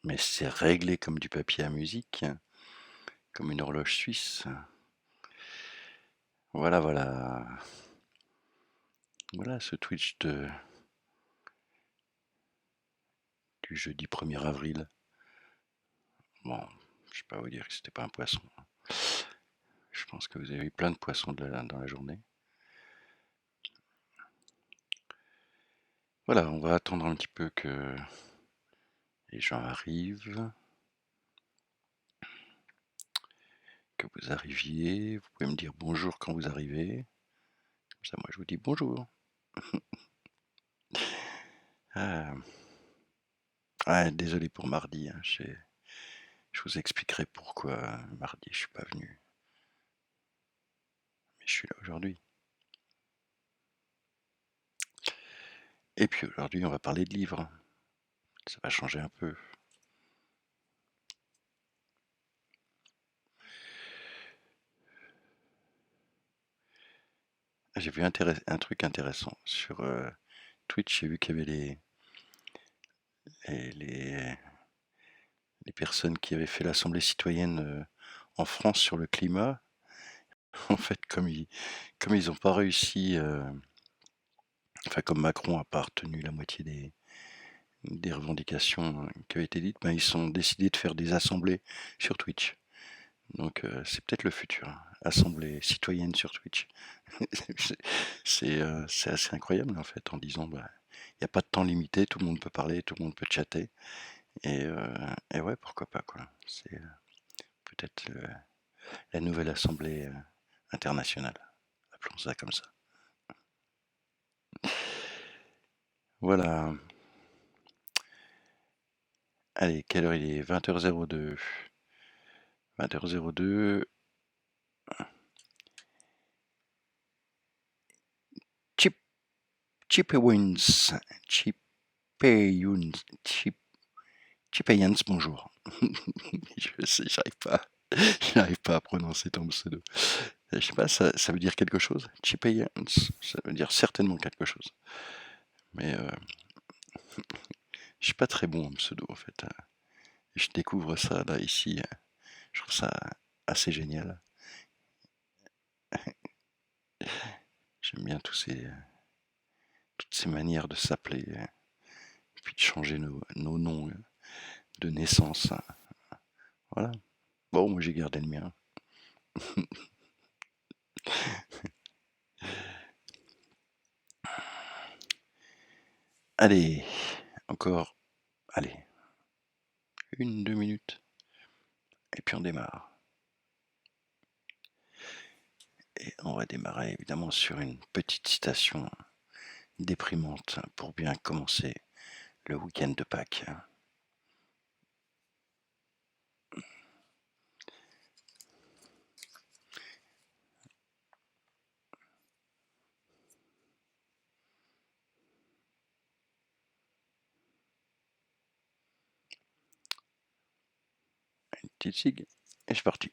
Mais c'est réglé comme du papier à musique, comme une horloge suisse. Voilà, voilà. Voilà ce Twitch du jeudi 1er avril. Bon, je vais pas vous dire que c'était pas un poisson. Je pense que vous avez eu plein de poissons dans la journée. Voilà, on va attendre un petit peu que les gens arrivent, que vous arriviez. Vous pouvez me dire bonjour quand vous arrivez. Comme ça, moi, je vous dis bonjour. Ah, désolé pour mardi. Hein, je vous expliquerai pourquoi mardi je suis pas venu. Mais je suis là aujourd'hui. Et puis aujourd'hui, on va parler de livres. Ça va changer un peu. J'ai vu un truc intéressant sur Twitch. J'ai vu qu'il y avait les, les, les personnes qui avaient fait l'Assemblée citoyenne en France sur le climat. En fait, comme ils n'ont pas réussi, enfin comme Macron n'a pas retenu la moitié des revendications qui avaient été dites, ben, ils ont décidé de faire des assemblées sur Twitch. Donc c'est peut-être le futur, hein. Assemblée citoyenne sur Twitch. C'est assez incroyable en fait, en disant bah il n'y a pas de temps limité, tout le monde peut parler, tout le monde peut chatter. Et ouais, pourquoi pas quoi. C'est peut-être la nouvelle assemblée internationale. Appelons ça comme ça. Voilà. Allez, quelle heure il est? 20h02. 20h02. Chip, Chipewins. Chipeyuns. Chipeyans, bonjour. Je sais, j'arrive pas à prononcer ton pseudo. Je sais pas, ça veut dire quelque chose? Chipeyans, ça veut dire certainement quelque chose. Mais je suis pas très bon en pseudo en fait. Je découvre ça là, ici. Je trouve ça assez génial. J'aime bien toutes ces manières de s'appeler, puis de changer nos noms de naissance. Voilà. Bon, moi j'ai gardé le mien. Allez, encore, allez, 1, 2 minutes, et puis on démarre. Et on va démarrer évidemment sur une petite citation déprimante pour bien commencer le week-end de Pâques. Une petite cigue, et c'est parti.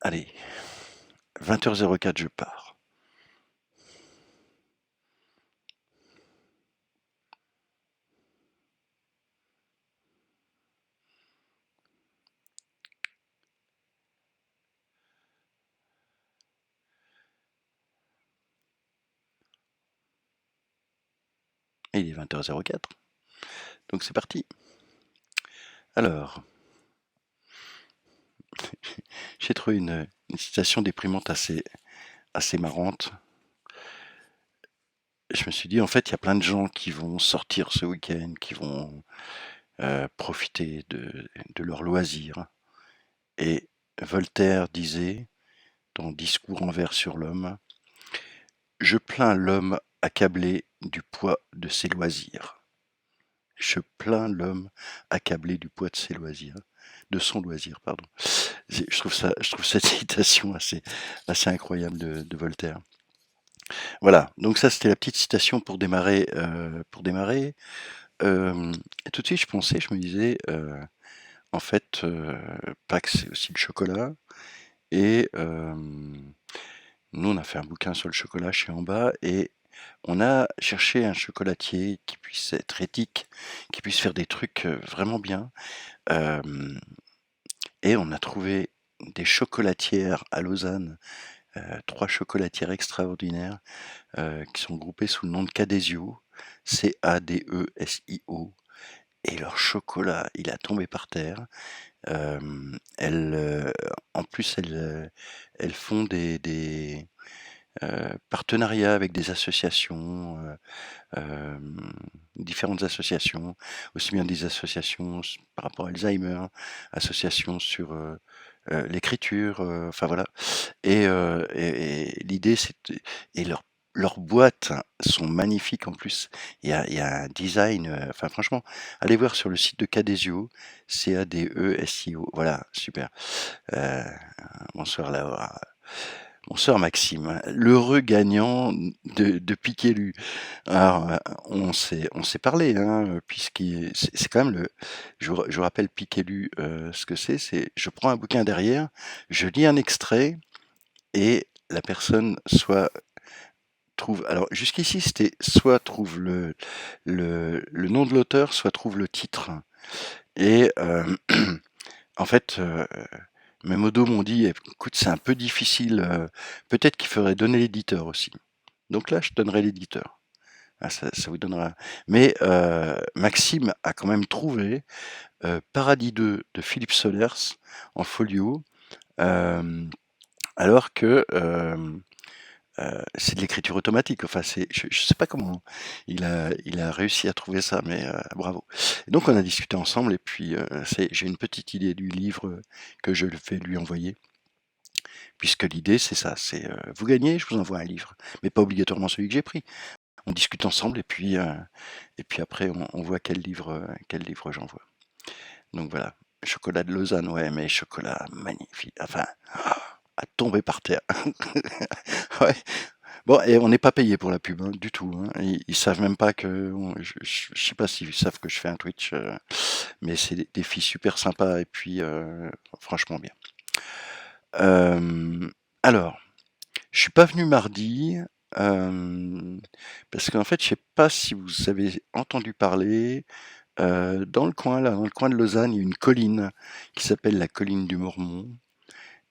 Allez, 20h04, je pars. Et il est 20h04. Donc c'est parti. Alors, j'ai trouvé une citation déprimante assez marrante. Je me suis dit, en fait, il y a plein de gens qui vont sortir ce week-end, qui vont profiter de leur loisir. Et Voltaire disait, dans Discours en vers sur l'homme, je plains l'homme accablé du poids de ses loisirs. Je plains l'homme accablé du poids de ses loisirs, de son loisir, pardon. Je trouve cette citation assez incroyable de Voltaire. Voilà, donc ça c'était la petite citation pour démarrer. Et tout de suite je me disais, en fait, Pâques c'est aussi le chocolat. Et nous on a fait un bouquin sur le chocolat chez En Bas, et On a cherché un chocolatier qui puisse être éthique, qui puisse faire des trucs, vraiment bien, hem et on a trouvé des chocolatières à Lausanne, 3 chocolatières extraordinaires, qui sont groupées sous le nom de Cadesio, Cadesio et leur chocolat, il a tombé par terre. Elles, en plus, elles font des partenariats avec des associations, différentes associations, aussi bien des associations par rapport à Alzheimer, associations sur l'écriture, enfin voilà. Et l'idée, et leurs boîtes sont magnifiques en plus. Il y a un design, enfin franchement, allez voir sur le site de Cadesio, Cadesio. Voilà, super. Euh, Bonsoir Laura. Bonsoir Maxime, l'heureux gagnant de Piquelu. Alors, on s'est parlé, hein, c'est quand même je rappelle Piquelu, ce que c'est, je prends un bouquin derrière, je lis un extrait et la personne soit trouve, alors jusqu'ici c'était soit trouve le nom de l'auteur, soit trouve le titre. Et en fait, mes modos m'ont dit: «Écoute, c'est un peu difficile, peut-être qu'il faudrait donner l'éditeur aussi». Donc là, je donnerai l'éditeur. Ah, ça vous donnera, mais Maxime a quand même trouvé, Paradis 2 de Philippe Solers en folio, hem, alors que, c'est de l'écriture automatique. Enfin, je sais pas comment il a réussi à trouver ça, mais bravo. Et donc on a discuté ensemble et puis, j'ai une petite idée du livre, que je vais lui envoyer. Puisque l'idée, c'est ça, c'est, vous gagnez, je vous envoie un livre, mais pas obligatoirement celui que j'ai pris. On discute ensemble et puis après on voit quel livre j'envoie. Donc voilà, chocolat de Lausanne, ouais, mais chocolat magnifique, enfin, à tomber par terre. Ouais. Bon, et on n'est pas payé pour la pub, hein, du tout, hein. Ils savent même pas que je sais pas s'ils savent que je fais un Twitch, mais c'est des filles super sympas et puis, franchement bien. Alors, je suis pas venu mardi, parce qu'en fait, je sais pas si vous avez entendu parler, dans le coin là, dans le coin de Lausanne, il y a une colline qui s'appelle la colline du Mormont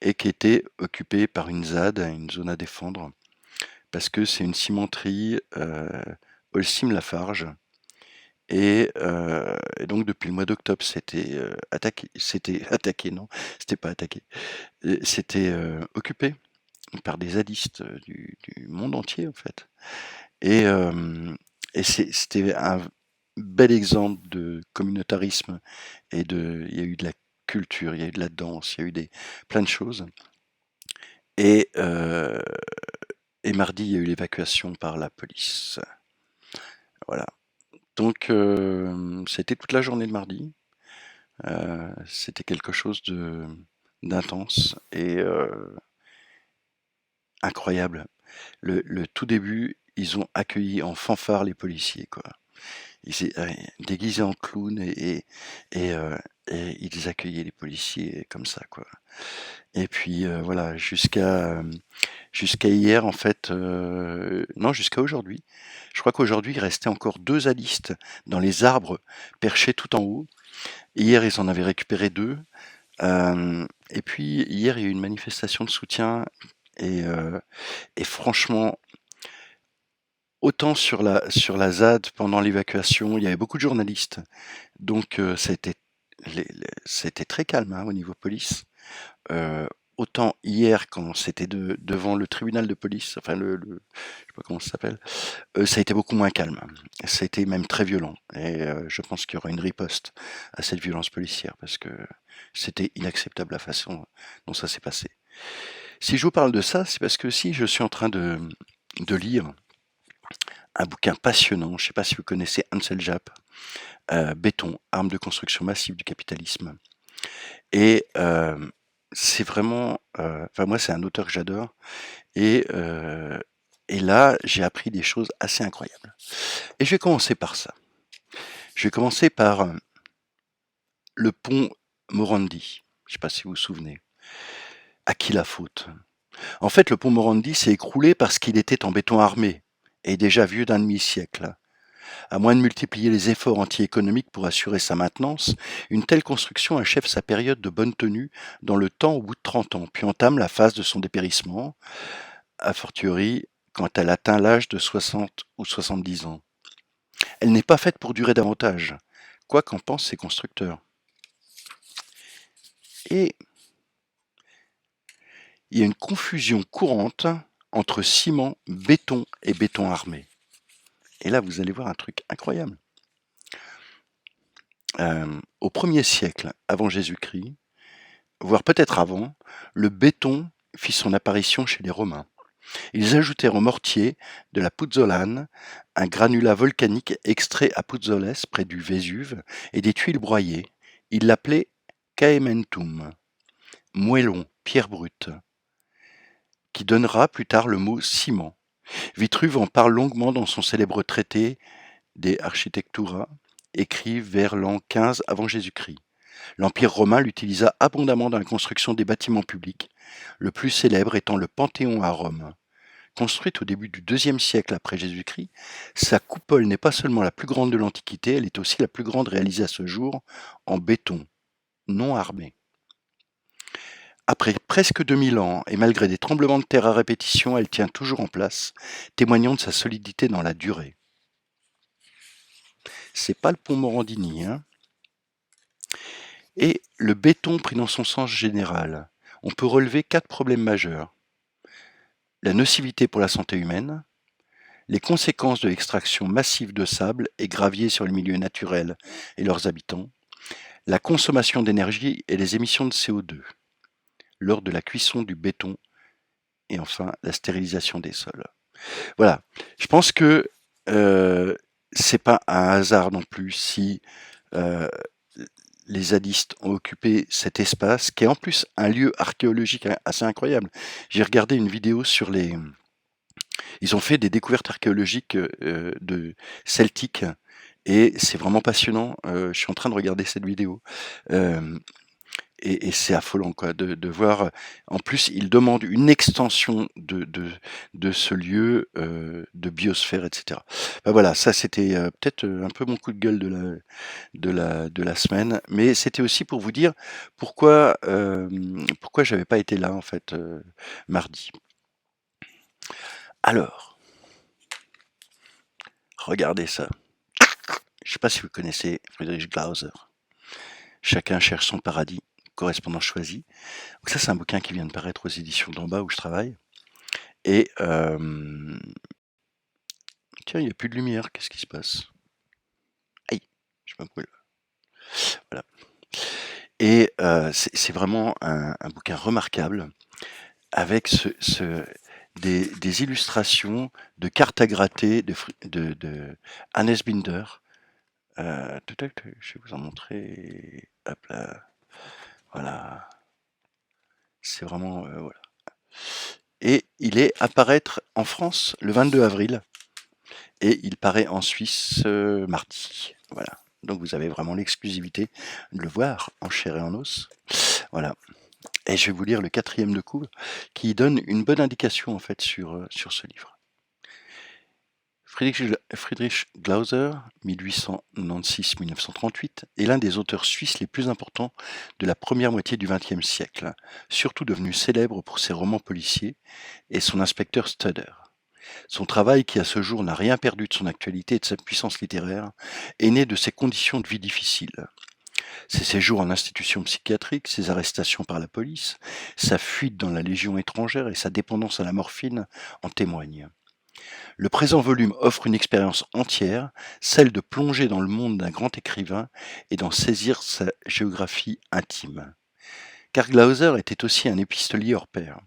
et qui était occupée par une ZAD, une zone à défendre, parce que c'est une cimenterie, Holcim-Lafarge et donc depuis le mois d'octobre, c'était attaqué, non, c'était pas attaqué, c'était, occupé par des zadistes, du monde entier, en fait. Et, c'était un bel exemple de communautarisme il y a eu de la culture, il y a eu de la danse, il y a eu plein de choses. Et, et mardi, il y a eu l'évacuation par la police. Voilà. Donc, c'était toute la journée de mardi. C'était quelque chose d'intense et incroyable. Le tout début, ils ont accueilli en fanfare les policiers, quoi. Déguisés en clowns et, ils accueillaient les policiers comme ça, quoi. Et puis voilà, jusqu'à hier, en fait, non, jusqu'à aujourd'hui. Je crois qu'aujourd'hui, il restait encore 2 zadistes dans les arbres perchés tout en haut. Hier, ils en avaient récupéré 2. Et puis hier, il y a eu une manifestation de soutien et, franchement, autant sur la ZAD pendant l'évacuation, il y avait beaucoup de journalistes, donc c'était très calme, hein, au niveau police. Autant hier quand c'était devant le tribunal de police, enfin je sais pas comment ça s'appelle, ça a été beaucoup moins calme. Ça a été même très violent et je pense qu'il y aura une riposte à cette violence policière parce que c'était inacceptable la façon dont ça s'est passé. Si je vous parle de ça, c'est parce que si je suis en train de lire un bouquin passionnant, je ne sais pas si vous connaissez Ansel Japp, Béton, arme de construction massive du capitalisme. Et c'est vraiment, enfin moi c'est un auteur que j'adore et là j'ai appris des choses assez incroyables. Et je vais commencer par ça. Je vais commencer par le pont Morandi. Je ne sais pas si vous vous souvenez. À qui la faute? En fait, le pont Morandi s'est écroulé parce qu'il était en béton armé est déjà vieux d'un demi-siècle. À moins de multiplier les efforts anti-économiques pour assurer sa maintenance, une telle construction achève sa période de bonne tenue dans le temps au bout de 30 ans, puis entame la phase de son dépérissement, a fortiori quand elle atteint l'âge de 60 ou 70 ans. Elle n'est pas faite pour durer davantage, quoi qu'en pensent ses constructeurs. Et il y a une confusion courante entre ciment, béton et béton armé. Et là, vous allez voir un truc incroyable. Au 1er siècle avant Jésus-Christ, voire peut-être avant, le béton fit son apparition chez les Romains. Ils ajoutèrent au mortier de la puzzolane, un granulat volcanique extrait à Puzzoles, près du Vésuve, et des tuiles broyées. Ils l'appelaient caementum, moellon, pierre brute, qui donnera plus tard le mot ciment. Vitruve en parle longuement dans son célèbre traité De Architectura, écrit vers l'an 15 avant Jésus-Christ. L'Empire romain l'utilisa abondamment dans la construction des bâtiments publics, le plus célèbre étant le Panthéon à Rome. Construite au début du IIe siècle après Jésus-Christ, sa coupole n'est pas seulement la plus grande de l'Antiquité, elle est aussi la plus grande réalisée à ce jour en béton, non armé. Après presque 2000 ans, et malgré des tremblements de terre à répétition, elle tient toujours en place, témoignant de sa solidité dans la durée. C'est pas le pont Morandini, hein. Et le béton pris dans son sens général, on peut relever 4 problèmes majeurs. La nocivité pour la santé humaine, les conséquences de l'extraction massive de sable et gravier sur les milieux naturels et leurs habitants, la consommation d'énergie et les émissions de CO2 lors de la cuisson du béton, et enfin la stérilisation des sols. Voilà, je pense que c'est pas un hasard non plus si les zadistes ont occupé cet espace, qui est en plus un lieu archéologique assez incroyable. J'ai regardé une vidéo sur les... Ils ont fait des découvertes archéologiques de celtiques, et c'est vraiment passionnant. Je suis en train de regarder cette vidéo. Et c'est affolant quoi, de voir. En plus, ils demandent une extension de ce lieu, de biosphère, etc. Ben voilà, ça c'était peut-être un peu mon coup de gueule de la semaine, mais c'était aussi pour vous dire pourquoi j'avais pas été là en fait mardi. Alors, regardez ça. Je sais pas si vous connaissez Friedrich Glauser. Chacun cherche son paradis, correspondant choisi. Donc ça, c'est un bouquin qui vient de paraître aux éditions d'en bas où je travaille. Et tiens, il n'y a plus de lumière, qu'est-ce qui se passe? Aïe, je me brûle. Voilà. Et c'est vraiment un bouquin remarquable avec des illustrations de cartes à gratter de Hannes Binder. Je vais vous en montrer. Hop là. Voilà. C'est vraiment... voilà. Et il est à paraître en France le 22 avril. Et il paraît en Suisse mardi. Voilà. Donc vous avez vraiment l'exclusivité de le voir en chair et en os. Voilà. Et je vais vous lire le 4e de couve qui donne une bonne indication en fait sur ce livre. Friedrich Glauser, 1896-1938, est l'un des auteurs suisses les plus importants de la première moitié du XXe siècle, surtout devenu célèbre pour ses romans policiers et son inspecteur Studer. Son travail, qui à ce jour n'a rien perdu de son actualité et de sa puissance littéraire, est né de ses conditions de vie difficiles. Ses séjours en institution psychiatrique, ses arrestations par la police, sa fuite dans la Légion étrangère et sa dépendance à la morphine en témoignent. Le présent volume offre une expérience entière, celle de plonger dans le monde d'un grand écrivain et d'en saisir sa géographie intime. Car Glauser était aussi un épistolier hors pair.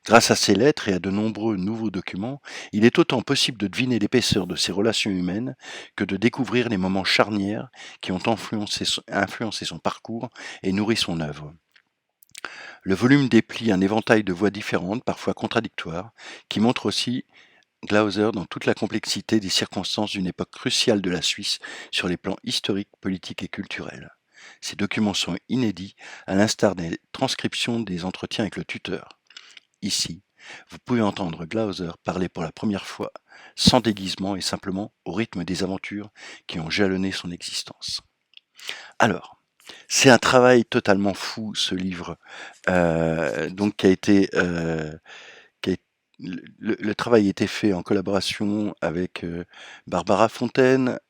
Grâce à ses lettres et à de nombreux nouveaux documents, il est autant possible de deviner l'épaisseur de ses relations humaines que de découvrir les moments charnières qui ont influencé son parcours et nourri son œuvre. Le volume déplie un éventail de voix différentes, parfois contradictoires, qui montrent aussi Glauser dans toute la complexité des circonstances d'une époque cruciale de la Suisse sur les plans historiques, politiques et culturels. Ces documents sont inédits, à l'instar des transcriptions des entretiens avec le tuteur. Ici, Vous pouvez entendre Glauser parler pour la première fois, sans déguisement et simplement au rythme des aventures qui ont jalonné son existence. Alors, c'est un travail totalement fou, ce livre, donc qui a le travail a été fait en collaboration avec, Barbara Fontaine,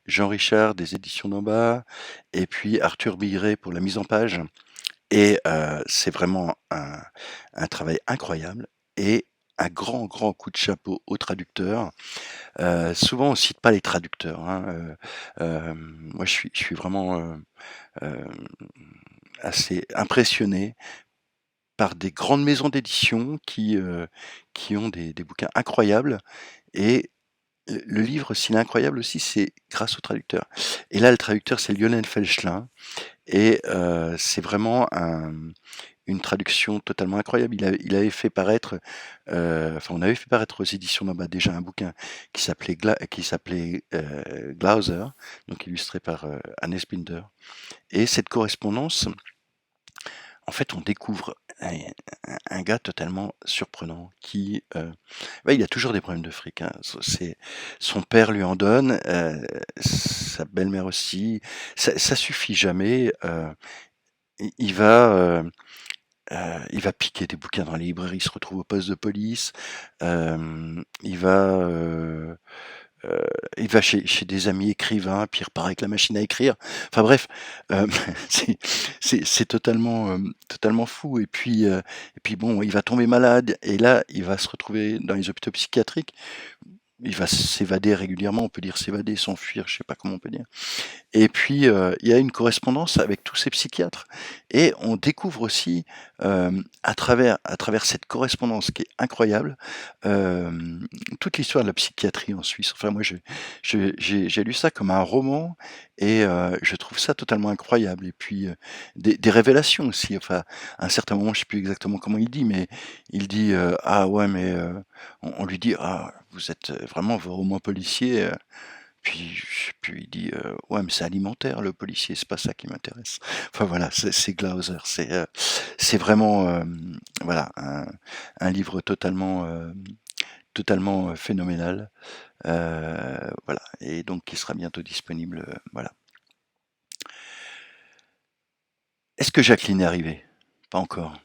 Jean Richard des éditions d'en bas et puis Arthur Billeret pour la mise en page et c'est vraiment un travail incroyable et un grand, grand coup de chapeau aux traducteurs. Souvent on cite pas les traducteurs, hein, moi je suis vraiment, hem, assez impressionné par des grandes maisons d'édition qui ont des bouquins incroyables et le livre, s'il est incroyable aussi, c'est grâce au traducteur. Et là, le traducteur, c'est Lionel Felchlin et c'est vraiment une traduction totalement incroyable. Il avait fait paraître, enfin, on avait fait paraître aux éditions d'en bas déjà un bouquin qui s'appelait Glauser, donc illustré par, Hannes Binder et cette correspondance, en fait, on découvre un gars totalement surprenant qui, ouais, il a toujours des problèmes de fric, hein. Son père lui en donne, sa belle-mère aussi. Ça suffit jamais, il va piquer des bouquins dans les librairies, il se retrouve au poste de police, il va, Heu, il va chez des amis écrivains, puis il repart avec la machine à écrire. Enfin bref, hem, c'est c'est totalement fou et puis bon, il va tomber malade et là, il va se retrouver dans les hôpitaux psychiatriques. Il va s'évader régulièrement, on peut dire s'évader, s'enfuir, je sais pas comment on peut dire. Et puis, il y a une correspondance avec tous ces psychiatres et on découvre aussi, à travers cette correspondance qui est incroyable, toute l'histoire de la psychiatrie en Suisse. Enfin moi j'ai lu ça comme un roman et je trouve ça totalement incroyable et puis, des révélations aussi. Enfin, à un certain moment, je sais plus exactement comment il dit, mais il dit, «Ah ouais, mais» on lui dit: «Ah, vous êtes, vraiment vos romans policiers, puis il dit, «Ouais, mais c'est alimentaire le policier, c'est pas ça qui m'intéresse». Enfin voilà, c'est Glauser, c'est vraiment, voilà, un livre totalement phénoménal, voilà et donc qui sera bientôt disponible, voilà. Est-ce que Jacqueline est arrivée? Pas encore.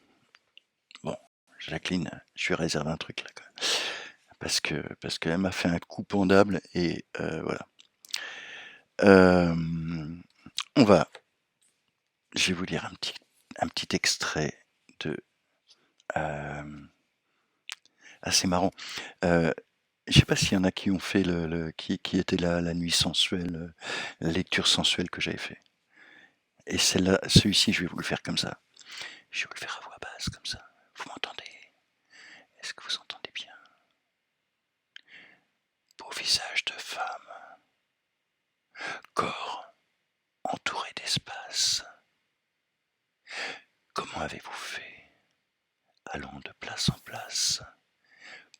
Bon, Jacqueline, je lui réserve un truc là quand même, parce qu'elle m'a fait un coup pendable et voilà. Hem, on va Je vais vous lire un petit extrait de, hem, assez marrant. Heu, je sais pas s'il y en a qui ont fait qui étaient là la nuit sensuelle, la lecture sensuelle que j'avais fait et celui-ci, je vais vous le faire comme ça. Je vais vous le faire à voix basse comme ça. Vous m'entendez? Est-ce que vous entendez bien? Beau visage de femme, corps entouré d'espace. Comment avez-vous fait, allant de place en place,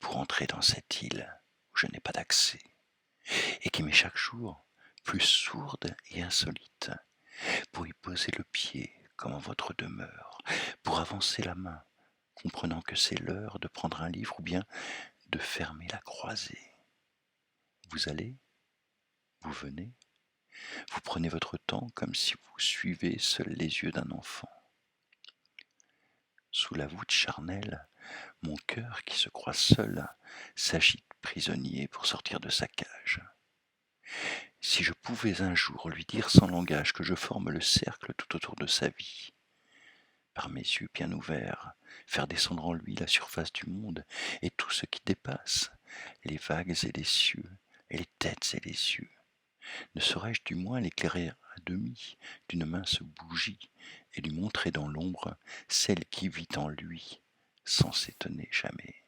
pour entrer dans cette île où je n'ai pas d'accès et qui m'est chaque jour plus sourde et insolite, pour y poser le pied comme en votre demeure, pour avancer la main, comprenant que c'est l'heure de prendre un livre ou bien de fermer la croisée. Vous allez, vous venez, vous prenez votre temps comme si vous suivez seuls les yeux d'un enfant. Sous la voûte charnelle, mon cœur qui se croit seul s'agite prisonnier pour sortir de sa cage. Si je pouvais un jour lui dire sans langage que je forme le cercle tout autour de sa vie, par mes yeux bien ouverts, faire descendre en lui la surface du monde et tout ce qui dépasse, les vagues et les cieux, et les têtes et les yeux, ne saurais-je du moins l'éclairer à demi d'une mince bougie et lui montrer dans l'ombre celle qui vit en lui, sans s'étonner jamais.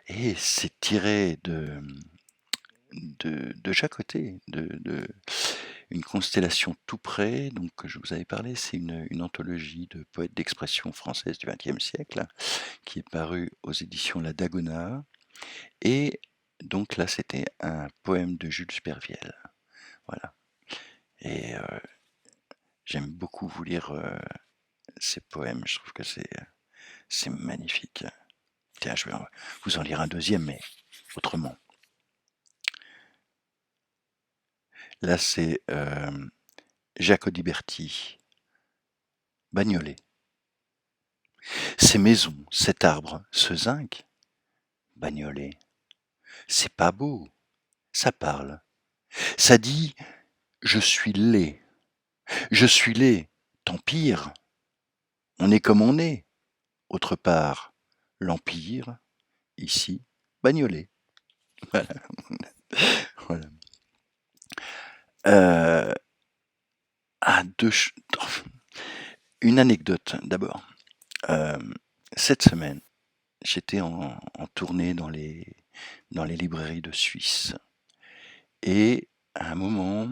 Et c'est tiré de Jacotet, de Une constellation tout près, donc que je vous avais parlé, c'est une anthologie de poètes d'expression française du XXe siècle, qui est parue aux éditions La Dagona. Et donc là, c'était un poème de Jules Supervielle. Voilà. Et j'aime beaucoup vous lire ces poèmes. Je trouve que C'est magnifique. Tiens, je vais vous en lire un deuxième, mais autrement. Là, c'est Jacques Audiberti, Bagnolet. Ces maisons, cet arbre, ce zinc, Bagnolet. C'est pas beau, ça parle. Ça dit je suis laid. Je suis laid, tant pire. On est comme on est. Autre part, l'Empire, ici, Bagnolet. Voilà. Voilà. Euh, ah, une anecdote d'abord. Cette semaine, j'étais en tournée dans les librairies de Suisse. Et à un moment,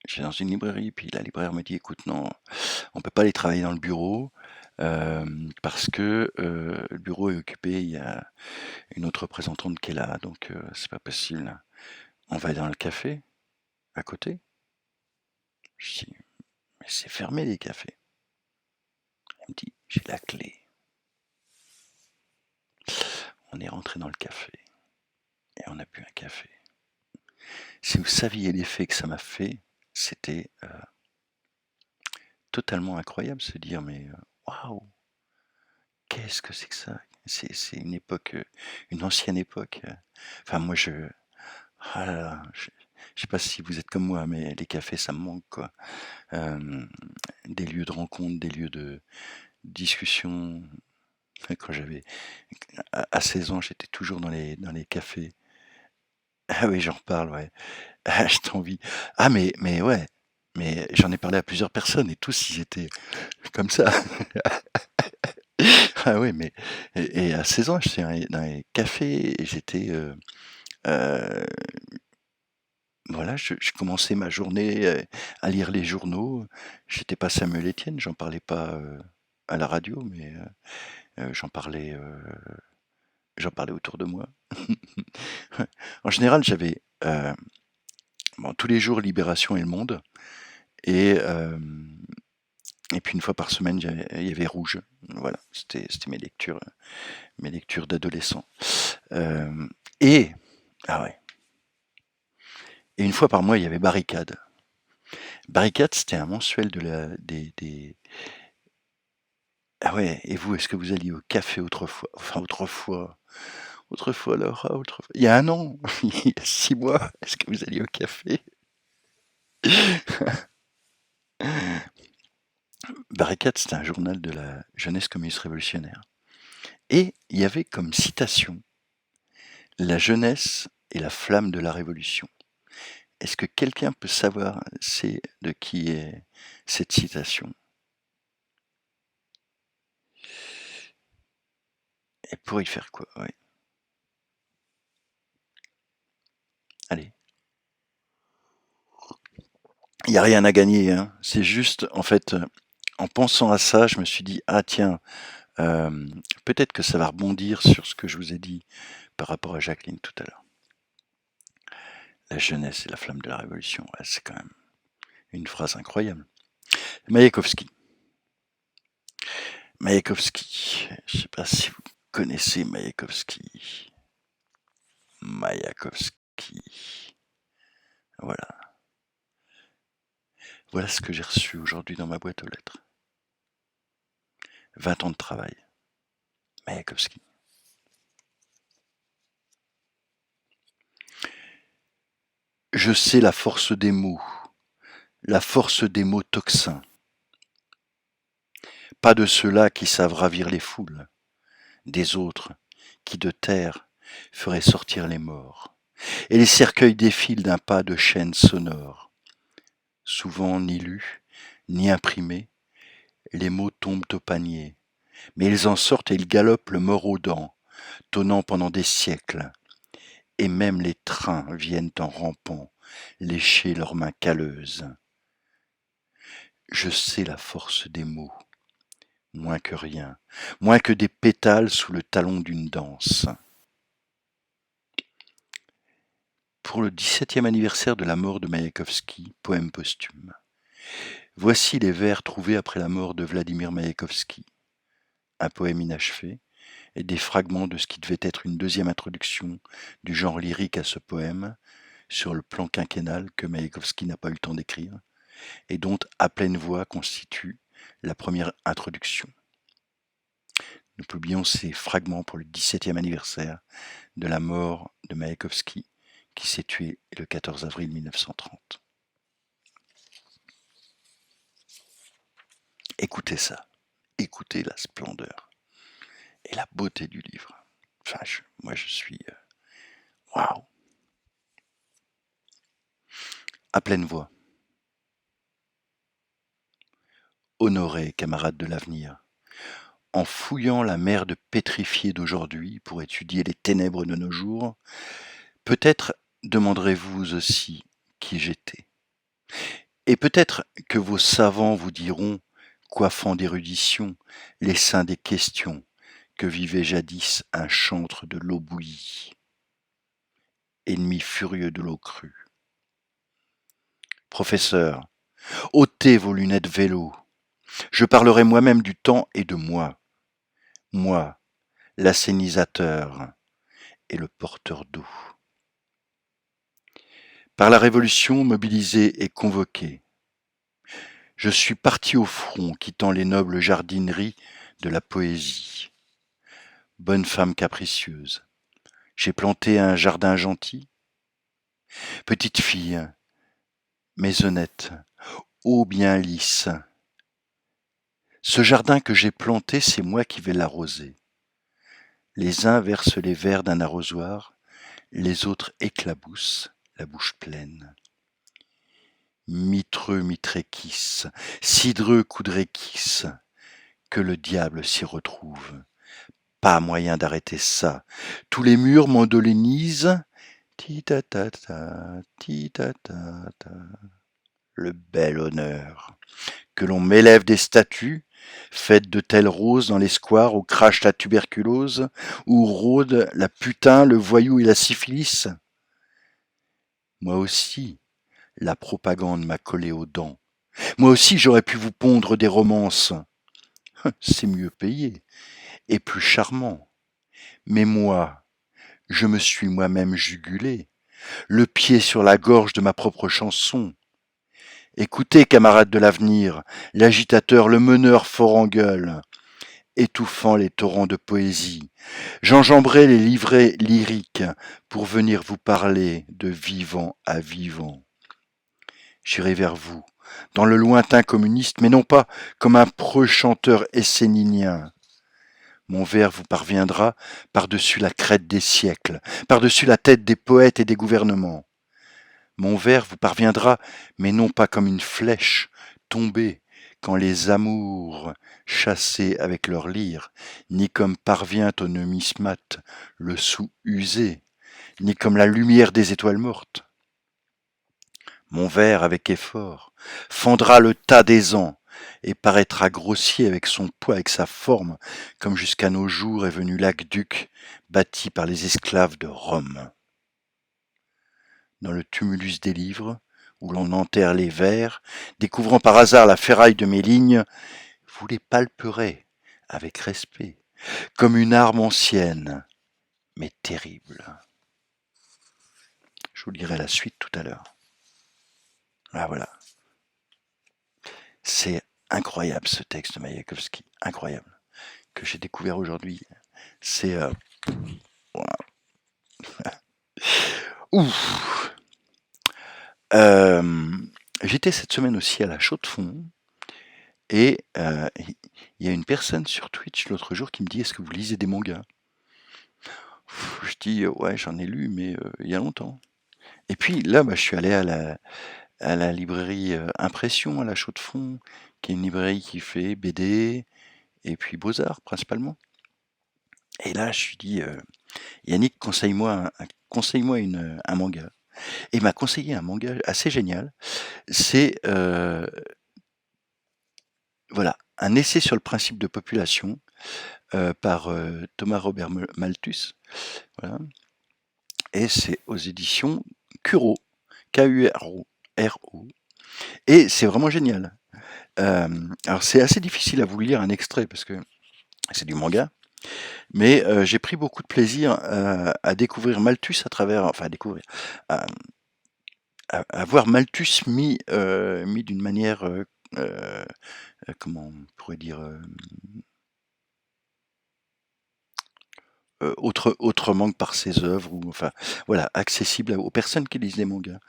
j'étais dans une librairie, puis la libraire me dit, écoute, non, on peut pas aller travailler dans le bureau, parce que le bureau est occupé, il y a une autre représentante qui est là, donc c'est pas possible. On va dans le café, à côté. Je dis, mais c'est fermé les cafés. Elle me dit, j'ai la clé. On est rentré dans le café, et on a bu un café. Si vous saviez l'effet que ça m'a fait, c'était totalement incroyable de se dire, mais waouh, qu'est-ce que c'est que ça? C'est une époque, une ancienne époque. Enfin, moi, ah là là, je sais pas si vous êtes comme moi, mais les cafés, ça me manque, quoi. Des lieux de rencontre, des lieux de discussion. Enfin, quand j'avais à 16 ans, j'étais toujours dans les cafés. Ah oui, j'en reparle, ouais. Ah, j'ai envie. Ah, mais ouais. Mais j'en ai parlé à plusieurs personnes et tous ils étaient comme ça. Ah oui, mais et à 16 ans, j'étais dans les cafés et j'étais euh, voilà, je commençais ma journée à lire les journaux. J'étais pas Samuel Etienne, j'en parlais pas à la radio, mais j'en parlais autour de moi. En général, j'avais bon, tous les jours Libération et Le Monde, et et puis une fois par semaine, il y avait Rouge. Voilà, c'était mes lectures d'adolescent. Et ah ouais, et une fois par mois, il y avait Barricade. Barricade, c'était un mensuel des. Ah ouais, et vous, est-ce que vous alliez au café autrefois? Enfin, autrefois, Laura, autrefois. Il y a un an, il y a 6 mois, est-ce que vous alliez au café? Barricade, c'était un journal de la jeunesse communiste révolutionnaire. Et il y avait comme citation: la jeunesse est la flamme de la révolution. Est-ce que quelqu'un peut savoir c'est de qui est cette citation? Et pour y faire quoi? Ouais. Allez. Il n'y a rien à gagner, hein. C'est juste, en fait, en pensant à ça, je me suis dit, ah tiens, peut-être que ça va rebondir sur ce que je vous ai dit par rapport à Jacqueline tout à l'heure. La jeunesse est la flamme de la révolution. Ouais, c'est quand même une phrase incroyable. Maïakovski. Maïakovski. Je ne sais pas si vous connaissez Maïakovski. Maïakovski. Voilà. Voilà ce que j'ai reçu aujourd'hui dans ma boîte aux lettres. 20 ans de travail. Maïakovski. Je sais la force des mots toxins. Pas de ceux-là qui savent ravir les foules, des autres qui de terre feraient sortir les morts. Et les cercueils défilent d'un pas de chaîne sonore. Souvent ni lus, ni imprimés, les mots tombent au panier, mais ils en sortent et ils galopent le mort aux dents, tonnant pendant des siècles. Et même les trains viennent en rampant, lécher leurs mains calleuses. Je sais la force des mots, moins que rien, moins que des pétales sous le talon d'une danse. Pour le 17e anniversaire de la mort de Maïakovski, poème posthume. Voici les vers trouvés après la mort de Vladimir Maïakovski. un poème inachevé, et des fragments de ce qui devait être une deuxième introduction du genre lyrique à ce poème, sur le plan quinquennal que Maïakovski n'a pas eu le temps d'écrire, et dont À pleine voix constitue la première introduction. Nous publions ces fragments pour le 17e anniversaire de la mort de Maïakovski, qui s'est tué le 14 avril 1930. Écoutez ça, écoutez la splendeur et la beauté du livre. Enfin, moi je suis... Waouh. À pleine voix. Honorés, camarades de l'avenir, en fouillant la mer de pétrifiés d'aujourd'hui pour étudier les ténèbres de nos jours, peut-être demanderez-vous aussi qui j'étais. Et peut-être que vos savants vous diront, coiffant d'érudition les seins des questions, que vivait jadis un chantre de l'eau bouillie, ennemi furieux de l'eau crue. Professeur, ôtez vos lunettes vélo, je parlerai moi-même du temps et de moi, l'assainisateur et le porteur d'eau. Par la Révolution mobilisée et convoquée, je suis parti au front, quittant les nobles jardineries de la poésie. Bonne femme capricieuse, j'ai planté un jardin gentil. Petite fille, maisonnette, eau bien lisse. Ce jardin que j'ai planté, c'est moi qui vais l'arroser. Les uns versent les verres d'un arrosoir, les autres éclaboussent, la bouche pleine. Mitreux mitréquis, cidreux coudréquis, que le diable s'y retrouve. Pas moyen d'arrêter ça. Tous les murs mandolénisent. Ti-ta-ta-ta, ti-ta-ta-ta. Le bel honneur. Que l'on m'élève des statues, faites de telles roses dans les squares où crache la tuberculose, où rôde la putain, le voyou et la syphilis. Moi aussi, la propagande m'a collé aux dents. Moi aussi, j'aurais pu vous pondre des romances. C'est mieux payé et plus charmant. Mais moi, je me suis moi-même jugulé, le pied sur la gorge de ma propre chanson. Écoutez, camarades de l'avenir, l'agitateur, le meneur fort en gueule, étouffant les torrents de poésie, j'enjamberai les livrets lyriques pour venir vous parler de vivant à vivant. J'irai vers vous, dans le lointain communiste, mais non pas comme un preux chanteur esséninien. Mon vers vous parviendra par-dessus la crête des siècles, par-dessus la tête des poètes et des gouvernements. Mon vers vous parviendra, mais non pas comme une flèche tombée quand les amours chassaient avec leur lyre, ni comme parvient au numismate le sou usé, ni comme la lumière des étoiles mortes. Mon vers, avec effort, fendra le tas des ans et paraîtra grossier avec son poids, avec sa forme, comme jusqu'à nos jours est venu l'aqueduc bâti par les esclaves de Rome. Dans le tumulus des livres, où l'on enterre les vers, découvrant par hasard la ferraille de mes lignes, vous les palperez avec respect, comme une arme ancienne, mais terrible. Je vous lirai la suite tout à l'heure. Ah voilà. C'est incroyable ce texte de Maïakovski, incroyable, que j'ai découvert aujourd'hui. C'est... Ouf. J'étais cette semaine aussi à la Chaux-de-Fonds et il y a une personne sur Twitch l'autre jour qui me dit: est-ce que vous lisez des mangas? Je dis: ouais, j'en ai lu, mais il y a longtemps. Et puis là, je suis allé à la librairie Impression à la Chaux-de-Fonds, qui est une librairie qui fait BD et puis Beaux-Arts principalement. Et là, je suis dit: Yannick, conseille-moi un manga. Et il m'a conseillé un manga assez génial. C'est voilà, un essai sur le principe de population par Thomas Robert Malthus. Voilà. Et c'est aux éditions Kuro, Kuro. Et c'est vraiment génial. Alors c'est assez difficile à vous lire un extrait parce que c'est du manga. Mais j'ai pris beaucoup de plaisir à découvrir Malthus à travers, enfin à découvrir, à, à voir Malthus mis d'une manière, comment on pourrait dire, autrement que par ses œuvres, ou enfin voilà, accessible aux personnes qui lisent des mangas.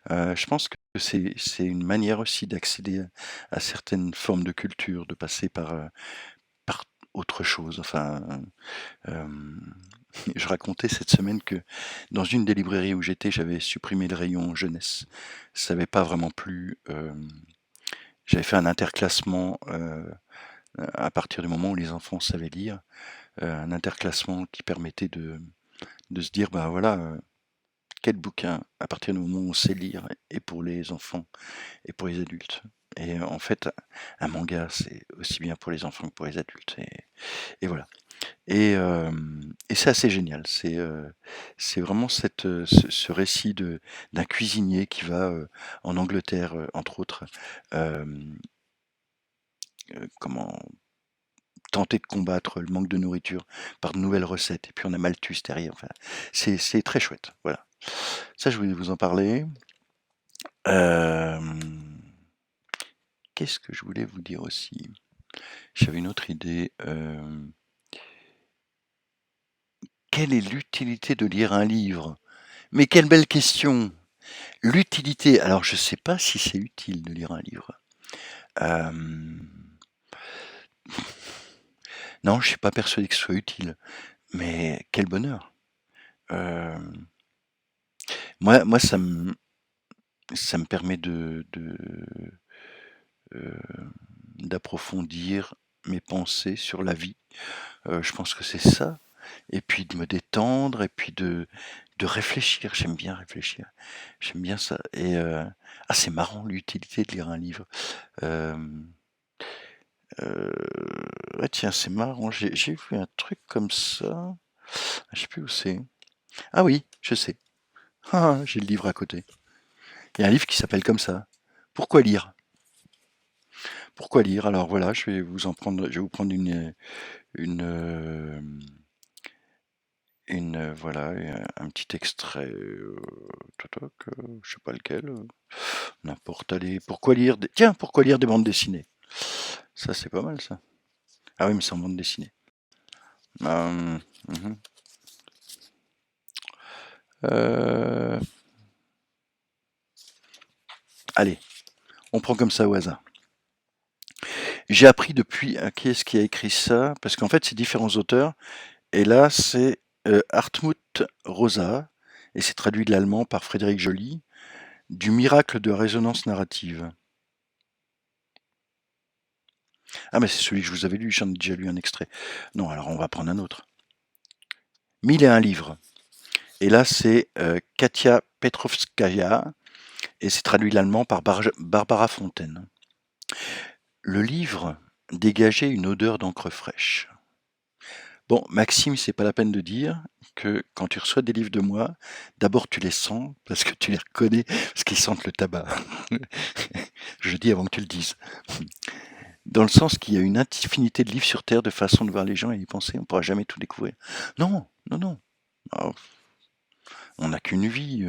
Je pense que c'est une manière aussi d'accéder à certaines formes de culture, de passer par autre chose. Enfin, je racontais cette semaine que dans une des librairies où j'étais, j'avais supprimé le rayon jeunesse. Ça n'avait pas vraiment plu. J'avais fait un interclassement à partir du moment où les enfants savaient lire, un interclassement qui permettait de se dire, bah voilà, quel bouquin, à partir du moment où on sait lire, est pour les enfants et pour les adultes. Et en fait, un manga, c'est aussi bien pour les enfants que pour les adultes. Et voilà. Et c'est assez génial. C'est vraiment ce récit d'un cuisinier qui va en Angleterre, entre autres, euh, comment tenter de combattre le manque de nourriture par de nouvelles recettes. Et puis on a Malthus derrière. Enfin, c'est très chouette. Voilà. Ça, je voulais vous en parler. Euh, Qu'est-ce que je voulais vous dire aussi? J'avais une autre idée. Quelle est l'utilité de lire un livre? Mais quelle belle question! L'utilité, alors je sais pas si c'est utile de lire un livre. Euh, Non, je suis pas persuadé que ce soit utile, mais quel bonheur. Euh, moi, ça me permet euh, d'approfondir mes pensées sur la vie. Je pense que c'est ça. Et puis de me détendre, et puis de réfléchir. J'aime bien réfléchir. J'aime bien ça. Ah, c'est marrant l'utilité de lire un livre. Euh, ouais, tiens, c'est marrant. J'ai vu un truc comme ça. Je sais plus où c'est. Ah oui, je sais. Ah, j'ai le livre à côté. Il y a un livre qui s'appelle comme ça. Pourquoi lire? Pourquoi lire? Alors voilà, je vais vous prendre une, voilà, un petit extrait. Totoc, je sais pas lequel. N'importe, allez. Tiens, pourquoi lire des bandes dessinées? Ça, c'est pas mal, ça. Ah oui, mais c'est en bande dessinée. Mhm. Euh, Allez, on prend comme ça au hasard. J'ai appris depuis, qui est-ce qui a écrit ça? Parce qu'en fait, c'est différents auteurs. Et là, c'est Hartmut Rosa, et c'est traduit de l'allemand par Frédéric Joly, du miracle de résonance narrative. Ah, mais c'est celui que je vous avais lu, j'en ai déjà lu un extrait. Non, alors on va prendre un autre. Mille et un livres. Et là, c'est Katia Petrovskaya, et c'est traduit de l'allemand par Barbara Fontaine. Le livre dégageait une odeur d'encre fraîche. Bon, Maxime, c'est pas la peine de dire que quand tu reçois des livres de moi, d'abord tu les sens parce que tu les reconnais parce qu'ils sentent le tabac. Je dis avant que tu le dises. Dans le sens qu'il y a une infinité de livres sur Terre, de façons de voir les gens et y penser, on ne pourra jamais tout découvrir. Non, non, non. Oh, on n'a qu'une vie.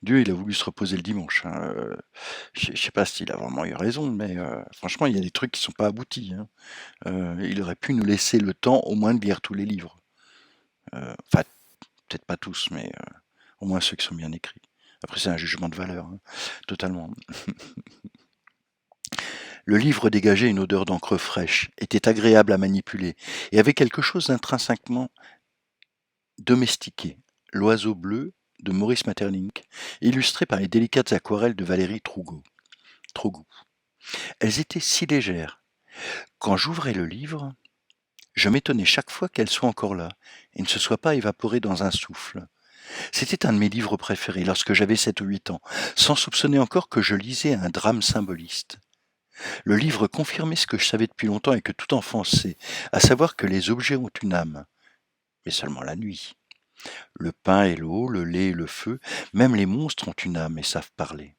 Dieu, il a voulu se reposer le dimanche, hein. Je sais pas s'il a vraiment eu raison, mais franchement, il y a des trucs qui sont pas aboutis, hein. Il aurait pu nous laisser le temps au moins de lire tous les livres. Enfin, peut-être pas tous, mais au moins ceux qui sont bien écrits. Après, c'est un jugement de valeur, hein, totalement. Le livre dégageait une odeur d'encre fraîche, était agréable à manipuler, et avait quelque chose d'intrinsèquement domestiqué. L'oiseau bleu de Maurice Maeterlinck, illustré par les délicates aquarelles de Valérie Trogout. Elles étaient si légères. Quand j'ouvrais le livre, je m'étonnais chaque fois qu'elles soient encore là, et ne se soient pas évaporées dans un souffle. C'était un de mes livres préférés lorsque j'avais 7 ou 8 ans, sans soupçonner encore que je lisais un drame symboliste. Le livre confirmait ce que je savais depuis longtemps et que tout enfant sait, à savoir que les objets ont une âme, mais seulement la nuit. Le pain et l'eau, le lait et le feu, même les monstres ont une âme et savent parler.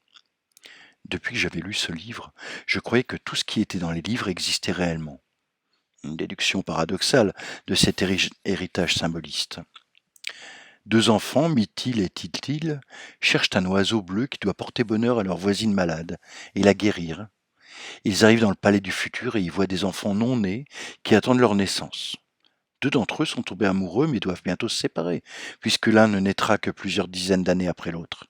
Depuis que j'avais lu ce livre, je croyais que tout ce qui était dans les livres existait réellement. une déduction paradoxale de cet héritage symboliste. Deux enfants, Mytil et Tiltil, cherchent un oiseau bleu qui doit porter bonheur à leur voisine malade et la guérir. Ils arrivent dans le palais du futur et y voient des enfants non nés qui attendent leur naissance. Deux d'entre eux sont tombés amoureux mais doivent bientôt se séparer, puisque l'un ne naîtra que plusieurs dizaines d'années après l'autre.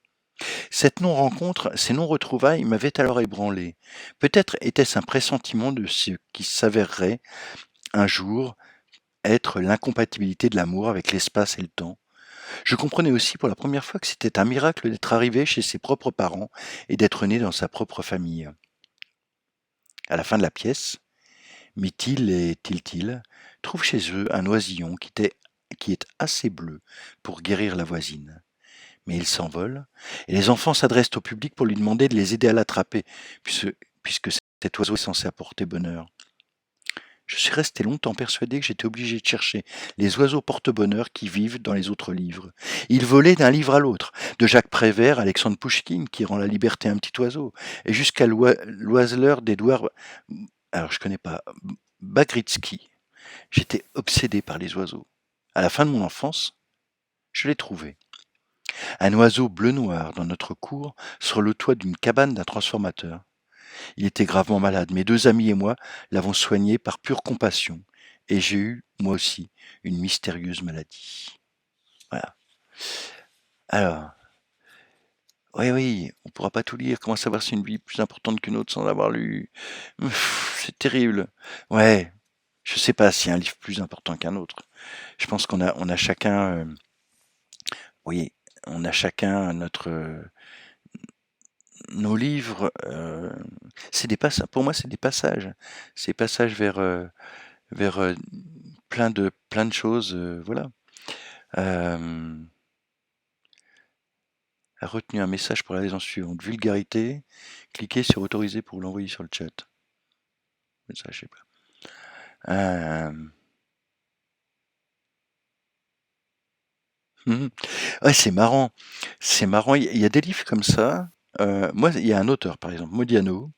Cette non-rencontre, ces non-retrouvailles m'avaient alors ébranlé. Peut-être était-ce un pressentiment de ce qui s'avérerait un jour être l'incompatibilité de l'amour avec l'espace et le temps. Je comprenais aussi pour la première fois que c'était un miracle d'être arrivé chez ses propres parents et d'être né dans sa propre famille. À la fin de la pièce, Mytil et Tiltil trouvent chez eux un oisillon qui est assez bleu pour guérir la voisine. Mais il s'envole, et les enfants s'adressent au public pour lui demander de les aider à l'attraper, puisque cet oiseau est censé apporter bonheur. Je suis resté longtemps persuadé que j'étais obligé de chercher les oiseaux porte-bonheur qui vivent dans les autres livres. Ils volaient d'un livre à l'autre, de Jacques Prévert à Alexandre Pouchkine qui rend la liberté à un petit oiseau, et jusqu'à l'oiseleur d'Édouard, alors je connais pas, Bagritsky. J'étais obsédé par les oiseaux. À la fin de mon enfance, je l'ai trouvé. Un oiseau bleu-noir dans notre cour sur le toit d'une cabane d'un transformateur. Il était gravement malade. Mes deux amis et moi l'avons soigné par pure compassion. Et j'ai eu, moi aussi, une mystérieuse maladie. Voilà. Alors, oui, oui, on pourra pas tout lire. Comment savoir si une vie est plus importante qu'une autre sans avoir lu? C'est terrible. Ouais, je sais pas s'il y a un livre plus important qu'un autre. Je pense on a chacun, oui, on a chacun nos livres. C'est des passages. Pour moi, c'est des passages. C'est des passages vers plein de choses. Voilà. A retenu un message pour la raison suivante. Vulgarité. Cliquez sur autoriser pour l'envoyer sur le chat. Ça, je sais pas. Ouais, c'est marrant. C'est marrant. Il y a des livres comme ça. Moi, il y a un auteur, par exemple, Modiano.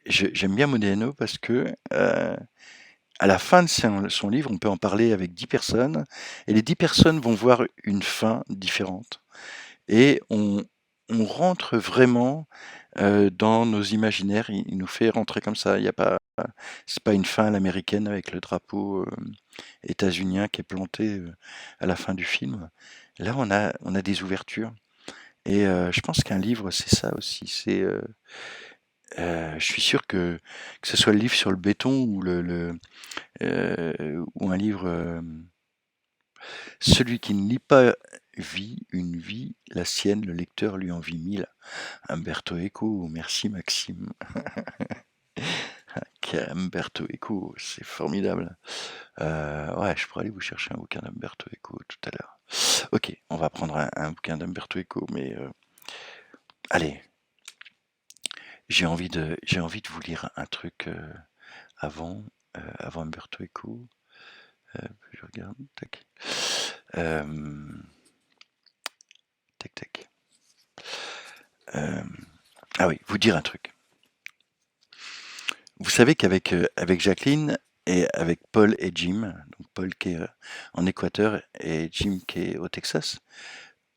J'aime bien Modiano parce que à la fin de son livre, on peut en parler avec 10 personnes, et les 10 personnes vont voir une fin différente. Et on rentre vraiment dans nos imaginaires. Il nous fait rentrer comme ça. Il y a pas, c'est pas une fin à l'américaine avec le drapeau états-unien qui est planté à la fin du film. Là, on a des ouvertures. Et je pense qu'un livre, c'est ça aussi. Je suis sûr que ce soit le livre sur le béton ou un livre, celui qui ne lit pas vit une vie, la sienne, le lecteur lui en vit mille. Umberto Eco, merci Maxime. Umberto Eco, c'est formidable. Ouais, je pourrais aller vous chercher un bouquin d'Umberto Eco tout à l'heure. Ok, on va prendre un bouquin d'Umberto Eco, mais allez, j'ai envie de vous lire un truc avant, avant Umberto Eco. Je regarde, tac. Tac, tac. Ah oui, vous dire un truc. Vous savez qu'avec avec Jacqueline et avec Paul et Jim, donc Paul qui est en Équateur et Jim qui est au Texas,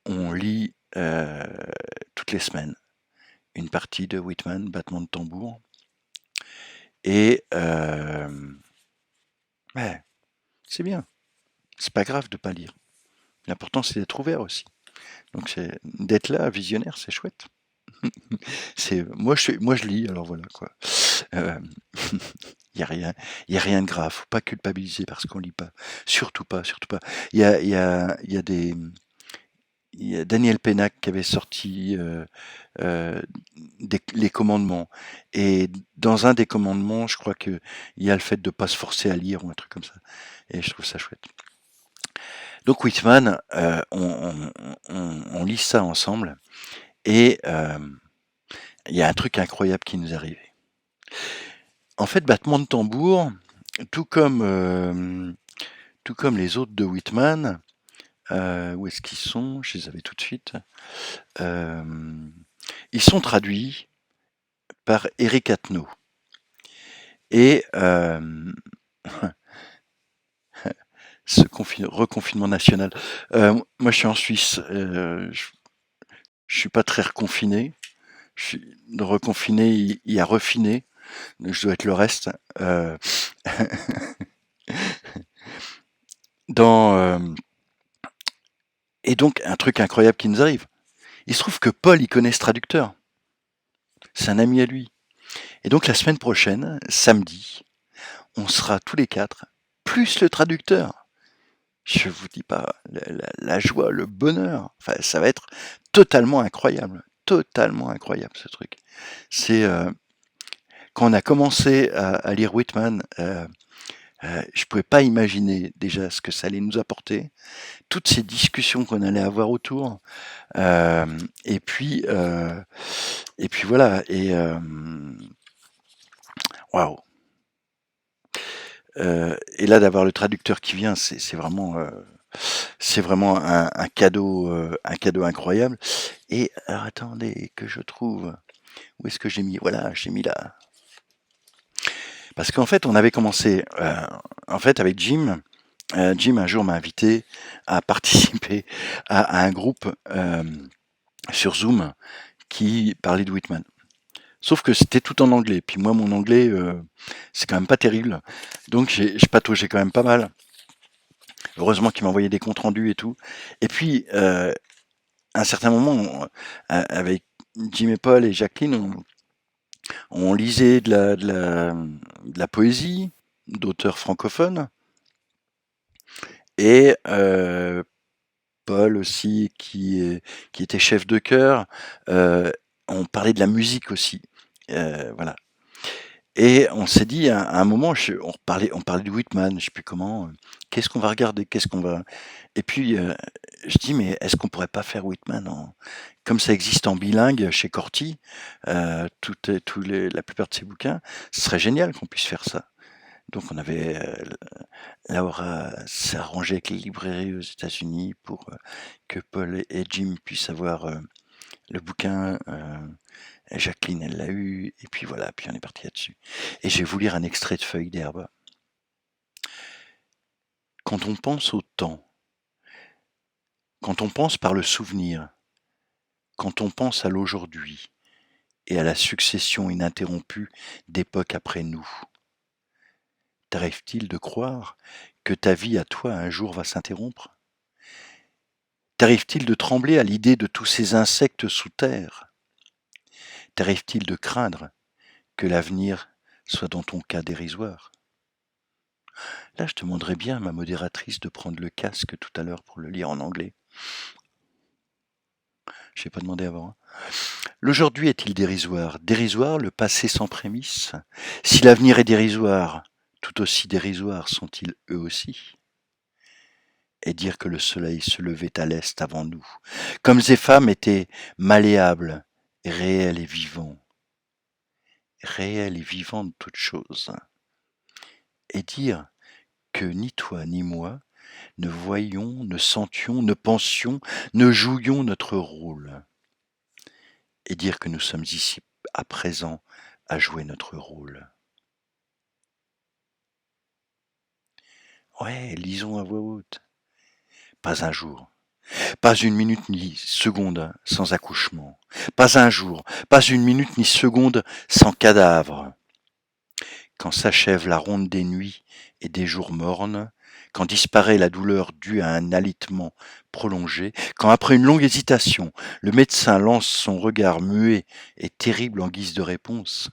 on lit toutes les semaines une partie de Whitman, Battement de tambour. Et ouais, c'est bien. C'est pas grave de pas lire. L'important c'est d'être ouvert aussi. Donc c'est d'être là, visionnaire, c'est chouette. C'est moi je lis, alors voilà quoi. Il y a rien, il y a rien de grave. Faut pas culpabiliser parce qu'on lit pas. Surtout pas, surtout pas. Il y a il y a Daniel Pénac qui avait sorti les commandements. Et dans un des commandements, je crois que il y a le fait de pas se forcer à lire ou un truc comme ça. Et je trouve ça chouette. Donc Whitman, on lit ça ensemble. Et il y a un truc incroyable qui nous est arrivé. En fait, Battement de tambour, tout comme, tout comme les autres de Whitman, où est-ce qu'ils sont? Je les avais tout de suite. Ils sont traduits par Eric Attenot. Et reconfinement national. Moi, je suis en Suisse. Je suis pas très reconfiné. Je suis reconfiné, il y a refiné. Je dois être le reste. Euh, dans, et donc, un truc incroyable qui nous arrive. Il se trouve que Paul, il connaît ce traducteur. C'est un ami à lui. Et donc, la semaine prochaine, samedi, on sera tous les quatre, plus le traducteur. Je vous dis pas la joie, le bonheur. Enfin, ça va être totalement incroyable ce truc. C'est quand on a commencé à lire Whitman, je pouvais pas imaginer déjà ce que ça allait nous apporter, toutes ces discussions qu'on allait avoir autour, euh, et puis euh, et puis voilà. Et waouh. Et là d'avoir le traducteur qui vient, c'est vraiment un cadeau incroyable. Et alors attendez que je trouve. Où est-ce que j'ai mis? Voilà, j'ai mis là. Parce qu'en fait, on avait commencé, en fait, avec Jim. Jim un jour m'a invité à participer à un groupe sur Zoom qui parlait de Whitman. Sauf que c'était tout en anglais. Puis moi, mon anglais, c'est quand même pas terrible. Donc je pataugeais quand même pas mal. Heureusement qu'il m'envoyait des comptes rendus et tout. Et puis, à un certain moment, avec Jim et Paul et Jacqueline, on lisait de la poésie d'auteurs francophones. Et Paul aussi, qui était chef de chœur, on parlait de la musique aussi. Voilà. Et on s'est dit à un moment, on parlait de Whitman, je sais plus comment. Qu'est-ce qu'on va regarder, qu'est-ce qu'on va. Et puis je dis mais est-ce qu'on pourrait pas faire Whitman comme ça existe en bilingue chez Corti, la plupart de ses bouquins, ce serait génial qu'on puisse faire ça. Donc on avait Laura s'est arrangée avec les librairies aux États-Unis pour que Paul et Jim puissent avoir le bouquin. Jacqueline, elle l'a eu, et puis voilà, puis on est parti là-dessus. Et je vais vous lire un extrait de Feuilles d'herbe. Quand on pense au temps, quand on pense par le souvenir, quand on pense à l'aujourd'hui et à la succession ininterrompue d'époques après nous, t'arrive-t-il de croire que ta vie à toi un jour va s'interrompre? T'arrive-t-il de trembler à l'idée de tous ces insectes sous terre? T'arrive-t-il de craindre que l'avenir soit dans ton cas dérisoire? Là, je demanderais bien à ma modératrice de prendre le casque tout à l'heure pour le lire en anglais. Je n'ai pas demandé avant. Hein. L'aujourd'hui est-il dérisoire? Dérisoire, le passé sans prémisse? Si l'avenir est dérisoire, tout aussi dérisoires sont-ils eux aussi? Et dire que le soleil se levait à l'est avant nous, comme ces femmes étaient malléables, réels et vivants de toutes choses, et dire que ni toi ni moi ne voyions, ne sentions, ne pensions, ne jouions notre rôle, et dire que nous sommes ici à présent à jouer notre rôle. Ouais, lisons à voix haute. Pas un jour, pas une minute ni seconde sans accouchement, pas un jour, pas une minute ni seconde sans cadavre. Quand s'achève la ronde des nuits et des jours mornes, quand disparaît la douleur due à un alitement prolongé, quand après une longue hésitation, le médecin lance son regard muet et terrible en guise de réponse,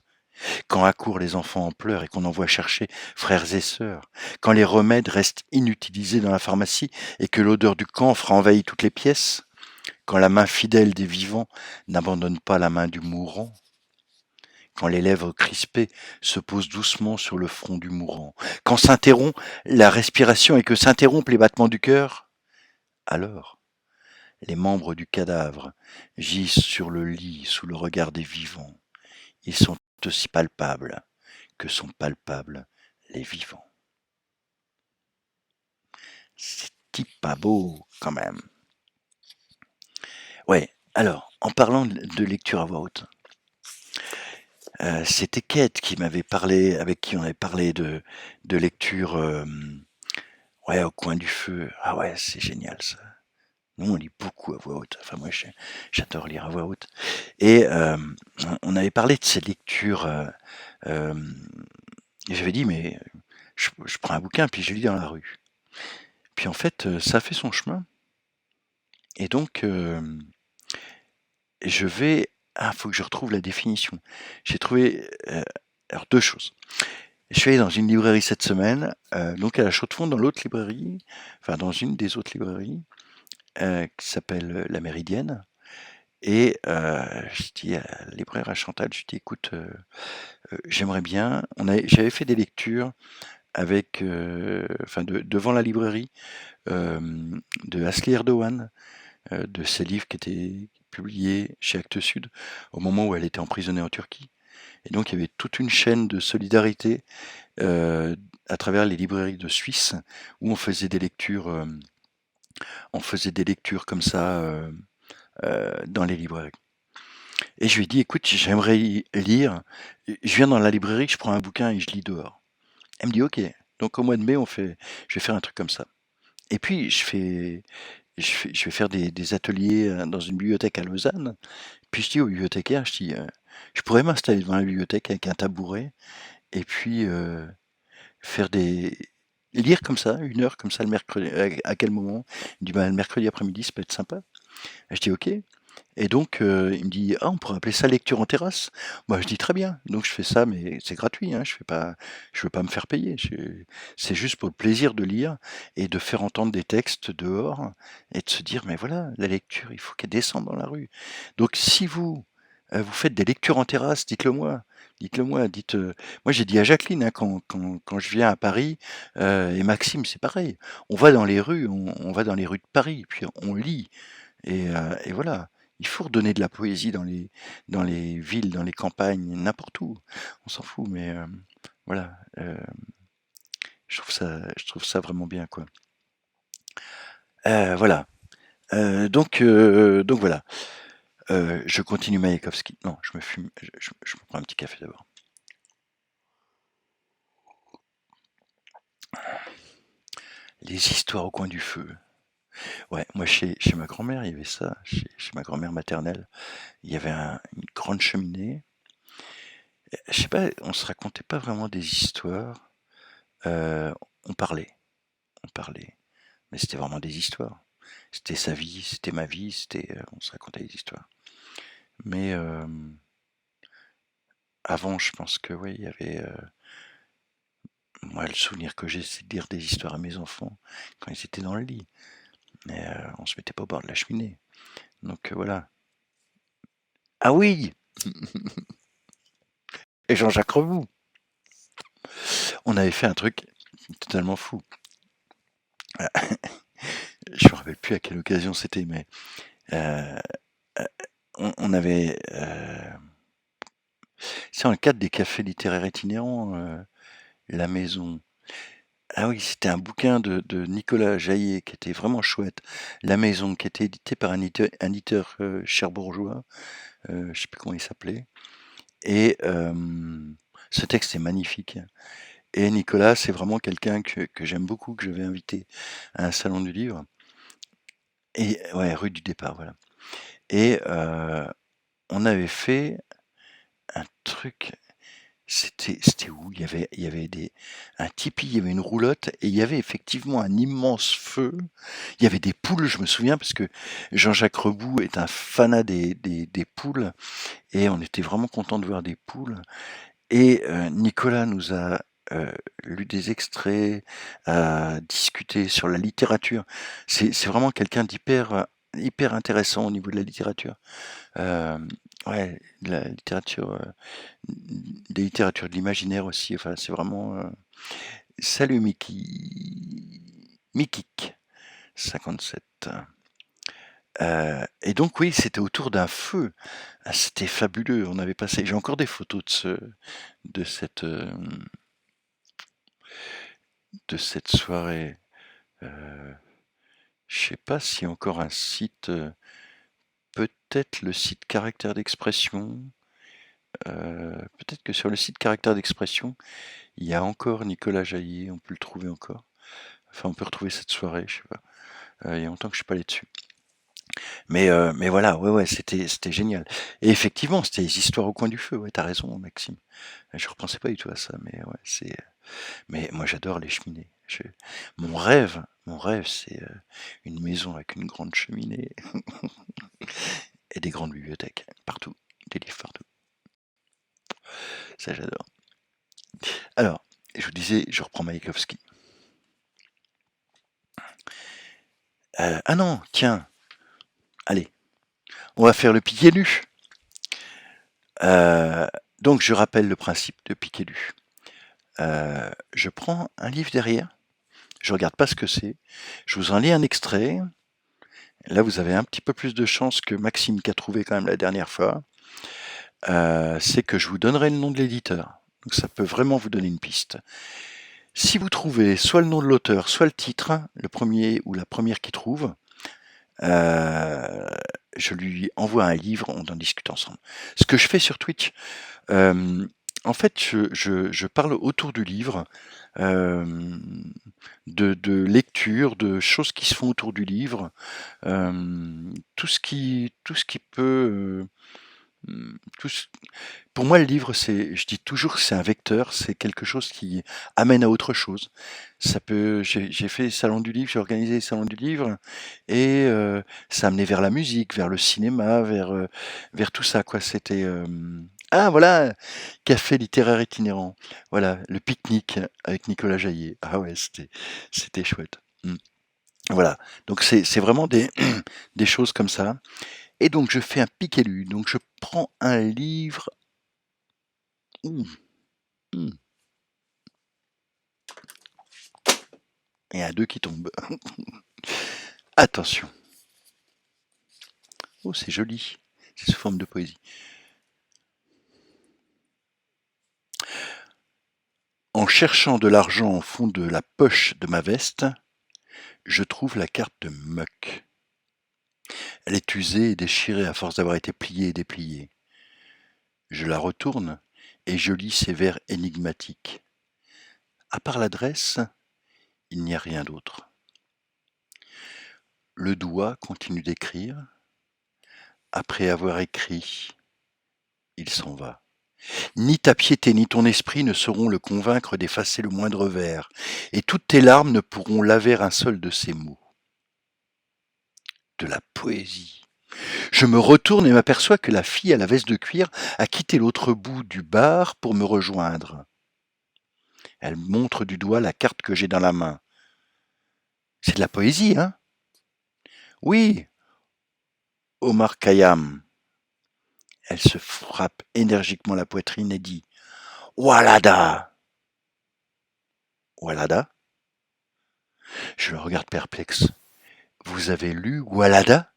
quand accourent les enfants en pleurs et qu'on envoie chercher frères et sœurs, quand les remèdes restent inutilisés dans la pharmacie et que l'odeur du camphre envahit toutes les pièces, quand la main fidèle des vivants n'abandonne pas la main du mourant, quand les lèvres crispées se posent doucement sur le front du mourant, quand s'interrompt la respiration et que s'interrompent les battements du cœur, alors les membres du cadavre gisent sur le lit sous le regard des vivants. Ils sont aussi palpables que sont palpables les vivants. C'est pas beau quand même. Ouais, alors, en parlant de lecture à voix haute, C'était Kate qui m'avait parlé, avec qui on avait parlé de lecture, ouais, au coin du feu. Ah ouais, c'est génial ça. Nous, on lit beaucoup à voix haute. Enfin, moi, j'adore lire à voix haute. Et on avait parlé de ces lectures. Euh, et j'avais dit, mais je prends un bouquin puis je lis dans la rue. Puis en fait, ça a fait son chemin. Et donc, je vais. Ah, faut que je retrouve la définition. J'ai trouvé. Alors, deux choses. Je suis allé dans une librairie cette semaine, donc à la Chaux-de-Fonds, dans l'autre librairie, enfin dans une des autres librairies, qui s'appelle La Méridienne. Et je dis à la libraire, à Chantal, je dis, écoute, j'aimerais bien. J'avais fait des lectures avec, enfin, devant la librairie, de Asli Erdogan, de ses livres qui étaient publiés chez Actes Sud au moment où elle était emprisonnée en Turquie. Et donc il y avait toute une chaîne de solidarité à travers les librairies de Suisse où on faisait des lectures comme ça dans les librairies. Et je lui ai dit, écoute, j'aimerais lire. Je viens dans la librairie, je prends un bouquin et je lis dehors. Elle me dit, ok. Donc au mois de mai, je vais faire un truc comme ça. Et puis je vais faire des ateliers dans une bibliothèque à Lausanne. Puis je dis au bibliothécaire, je pourrais m'installer devant la bibliothèque avec un tabouret et puis faire lire comme ça, 1 heure comme ça le mercredi. À quel moment? Il me dit, bah, le mercredi après-midi, ça peut être sympa. Et je dis, ok. Et donc, il me dit, ah, on pourrait appeler ça lecture en terrasse. Moi, je dis très bien. Donc, je fais ça, mais c'est gratuit, hein. Je veux pas me faire payer. C'est juste pour le plaisir de lire et de faire entendre des textes dehors et de se dire, mais voilà, la lecture, il faut qu'elle descende dans la rue. Donc, si vous faites des lectures en terrasse, dites-le moi. Dites-le moi. Moi, j'ai dit à Jacqueline, hein, quand je viens à Paris, et Maxime, c'est pareil. On va dans les rues, on va dans les rues de Paris, puis on lit. Et voilà, il faut redonner de la poésie dans les villes, dans les campagnes, n'importe où. On s'en fout, mais voilà, je trouve ça vraiment bien, quoi. Voilà. Donc voilà. Je continue Maïakovski. Non, je me prends un petit café d'abord. Les histoires au coin du feu. Ouais, moi chez ma grand-mère, il y avait ça. Chez ma grand-mère maternelle, il y avait une grande cheminée. Je sais pas, on se racontait pas vraiment des histoires. Euh, on parlait, on parlait. Mais c'était vraiment des histoires. C'était sa vie, c'était ma vie, on se racontait des histoires. Mais avant, je pense que oui, il y avait, moi, le souvenir que j'ai, c'est de lire des histoires à mes enfants quand ils étaient dans le lit. Mais on se mettait pas au bord de la cheminée. Donc voilà. Ah oui, et Jean-Jacques Reboux. On avait fait un truc totalement fou. Je me rappelle plus à quelle occasion c'était, mais euh, euh, on avait, c'est dans le cadre des cafés littéraires itinérants, La Maison. Ah oui, c'était un bouquin de Nicolas Jaillet qui était vraiment chouette. La Maison, qui était édité par un éditeur cherbourgeois, je sais plus comment il s'appelait. Et ce texte est magnifique. Et Nicolas, c'est vraiment quelqu'un que j'aime beaucoup, que je vais inviter à un salon du livre. Et ouais, rue du départ, voilà. Et on avait fait un truc. C'était où? Il y avait un tipi, il y avait une roulotte et il y avait effectivement un immense feu. Il y avait des poules, je me souviens, parce que Jean-Jacques Reboux est un fanat des poules et on était vraiment content de voir des poules. Et Nicolas nous a lu des extraits, a discuté sur la littérature. C'est vraiment quelqu'un hyper intéressant au niveau de la littérature. Euh, ouais, de la littérature, des littératures de l'imaginaire aussi. Enfin, c'est vraiment. Salut Mickey. Mikik, 57. Et donc oui, c'était autour d'un feu. Ah, c'était fabuleux. On avait passé. J'ai encore des photos de cette, de cette soirée. Je sais pas s'il y a encore un site. Peut-être le site Caractère d'expression. Peut-être que sur le site Caractère d'expression, il y a encore Nicolas Jaillet, on peut le trouver encore. Enfin, on peut retrouver cette soirée, je sais pas. Il y a longtemps que je suis pas allé dessus. Mais voilà, ouais, c'était génial. Et effectivement, c'était les histoires au coin du feu. Ouais, t'as raison, Maxime. Je repensais pas du tout à ça, mais ouais, c'est. Mais moi, j'adore les cheminées. Mon rêve, c'est une maison avec une grande cheminée et des grandes bibliothèques partout, des livres partout. Ça, j'adore. Alors, je vous disais, je reprends Maïkovski. Ah non, tiens, allez, on va faire le piqué nu. Euh, donc, je rappelle le principe de piqué nu. Je prends un livre derrière, je regarde pas ce que c'est, je vous en lis un extrait. Là, vous avez un petit peu plus de chance que Maxime qui a trouvé quand même la dernière fois. C'est que je vous donnerai le nom de l'éditeur. Donc ça peut vraiment vous donner une piste. Si vous trouvez soit le nom de l'auteur, soit le titre, le premier ou la première qui trouve, je lui envoie un livre, on en discute ensemble. Ce que je fais sur Twitch, en fait, je parle autour du livre, de lecture, de choses qui se font autour du livre, tout ce qui peut, tout ce pour moi, le livre, je dis toujours que c'est un vecteur, c'est quelque chose qui amène à autre chose. J'ai fait les salons du livre, j'ai organisé les salons du livre, et ça amenait vers la musique, vers le cinéma, vers tout ça, quoi. Ah voilà, café littéraire itinérant. Voilà, le pique-nique avec Nicolas Jaillet. Ah ouais, c'était chouette. Mm. Voilà, donc c'est vraiment des choses comme ça. Et donc je fais un pique élu. Donc je prends un livre. Ouh, mmh. Et un 2 qui tombe. Attention. Oh, c'est joli. C'est sous forme de poésie. En cherchant de l'argent au fond de la poche de ma veste, je trouve la carte de Muck. Elle est usée et déchirée à force d'avoir été pliée et dépliée. Je la retourne et je lis ces vers énigmatiques. À part l'adresse, il n'y a rien d'autre. Le doigt continue d'écrire. Après avoir écrit, il s'en va. Ni ta piété ni ton esprit ne sauront le convaincre d'effacer le moindre vers, et toutes tes larmes ne pourront laver un seul de ces mots. De la poésie. Je me retourne et m'aperçois que la fille à la veste de cuir a quitté l'autre bout du bar pour me rejoindre. Elle montre du doigt la carte que j'ai dans la main. C'est de la poésie, hein? Oui, Omar Khayyam. Elle se frappe énergiquement la poitrine et dit Walada. Walada? Je le regarde perplexe. Vous avez lu Walada?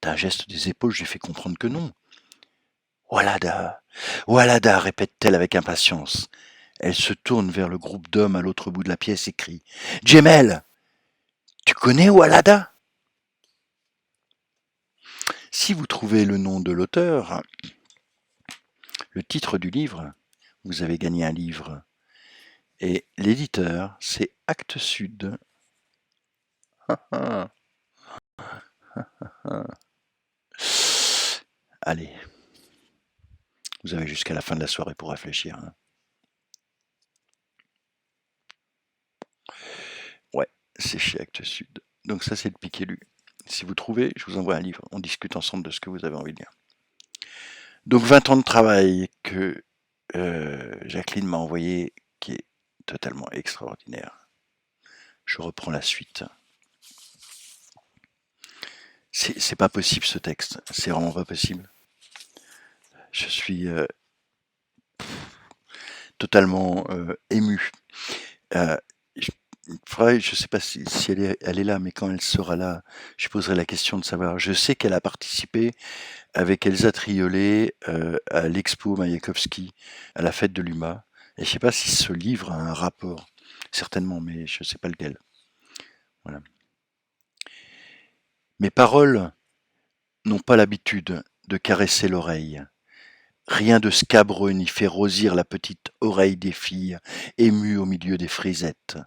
D'un geste des épaules, je lui fais comprendre que non. Walada, Walada, répète-t-elle avec impatience. Elle se tourne vers le groupe d'hommes à l'autre bout de la pièce et crie Djemel, tu connais Walada? Si vous trouvez le nom de l'auteur, le titre du livre, vous avez gagné un livre. Et l'éditeur, c'est Actes Sud. Allez, vous avez jusqu'à la fin de la soirée pour réfléchir. Hein. Ouais, c'est chez Actes Sud. Donc ça, c'est le piqué lu. Si vous trouvez, je vous envoie un livre. On discute ensemble de ce que vous avez envie de lire. Donc 20 ans de travail que Jacqueline m'a envoyé, qui est totalement extraordinaire. Je reprends la suite. C'est pas possible ce texte. C'est vraiment pas possible. Je suis totalement ému. Euh, je, je sais pas si elle est là, mais quand elle sera là, je poserai la question de savoir. Je sais qu'elle a participé avec Elsa Triolet à l'expo Mayakovsky, à la fête de l'UMA. Et je sais pas si ce livre a un rapport. Certainement, mais je sais pas lequel. Voilà. Mes paroles n'ont pas l'habitude de caresser l'oreille. Rien de scabreux n'y fait rosir la petite oreille des filles, émues au milieu des frisettes.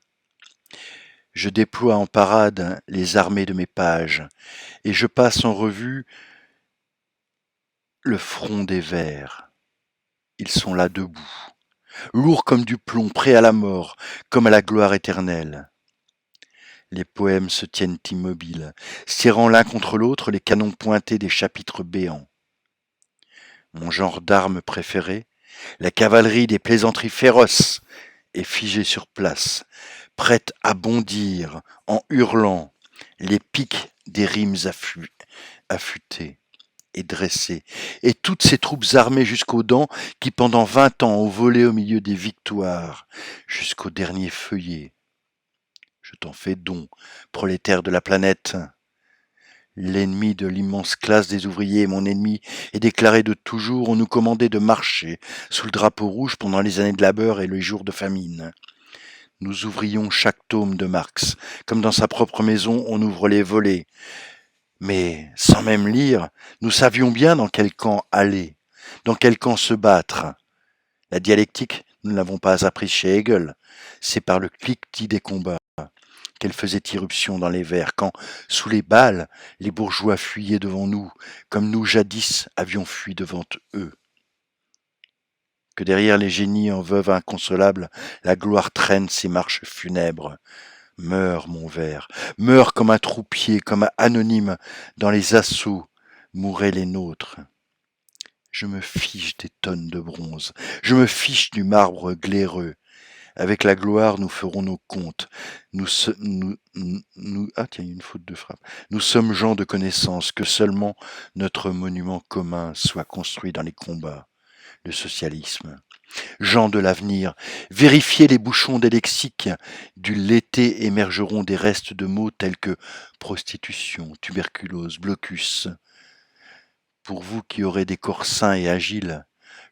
Je déploie en parade les armées de mes pages, et je passe en revue le front des vers. Ils sont là debout, lourds comme du plomb, prêts à la mort, comme à la gloire éternelle. Les poèmes se tiennent immobiles, serrant l'un contre l'autre les canons pointés des chapitres béants. Mon genre d'arme préféré, la cavalerie des plaisanteries féroces, est figée sur place, prête à bondir en hurlant, les pics des rimes affûtées et dressées, et toutes ces troupes armées jusqu'aux dents qui pendant 20 ans ont volé au milieu des victoires, jusqu'au dernier feuillet. Je t'en fais don, prolétaire de la planète. L'ennemi de l'immense classe des ouvriers, mon ennemi, est déclaré de toujours, on nous commandait de marcher sous le drapeau rouge pendant les années de labeur et les jours de famine. Nous ouvrions chaque tome de Marx, comme dans sa propre maison on ouvre les volets. Mais, sans même lire, nous savions bien dans quel camp aller, dans quel camp se battre. La dialectique, nous ne l'avons pas appris chez Hegel, c'est par le cliquetis des combats qu'elle faisait irruption dans les vers, quand, sous les balles, les bourgeois fuyaient devant nous, comme nous jadis avions fui devant eux. Que derrière les génies en veuve inconsolable, la gloire traîne ses marches funèbres. Meurs, mon vers, meurs comme un troupier, comme un anonyme, dans les assauts mouraient les nôtres. Je me fiche des tonnes de bronze, je me fiche du marbre glaireux. Avec la gloire, nous ferons nos comptes. Ah tiens, il y a une faute de frappe. Nous sommes gens de connaissance, que seulement notre monument commun soit construit dans les combats. Le socialisme. Gens de l'avenir, vérifiez les bouchons des lexiques. Du l'été émergeront des restes de mots tels que prostitution, tuberculose, blocus. Pour vous qui aurez des corps sains et agiles,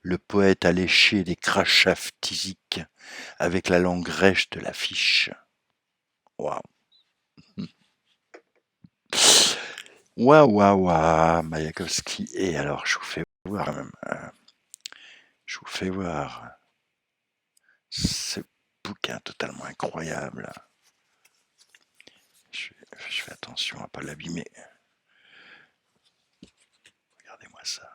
le poète a léché des crachats phtisiques avec la langue rêche de l'affiche. Waouh! Waouh, waouh, waouh, Mayakovsky. Et alors, je vous fais voir quand même. Je vous fais voir ce bouquin totalement incroyable. Je fais attention à ne pas l'abîmer. Regardez-moi ça.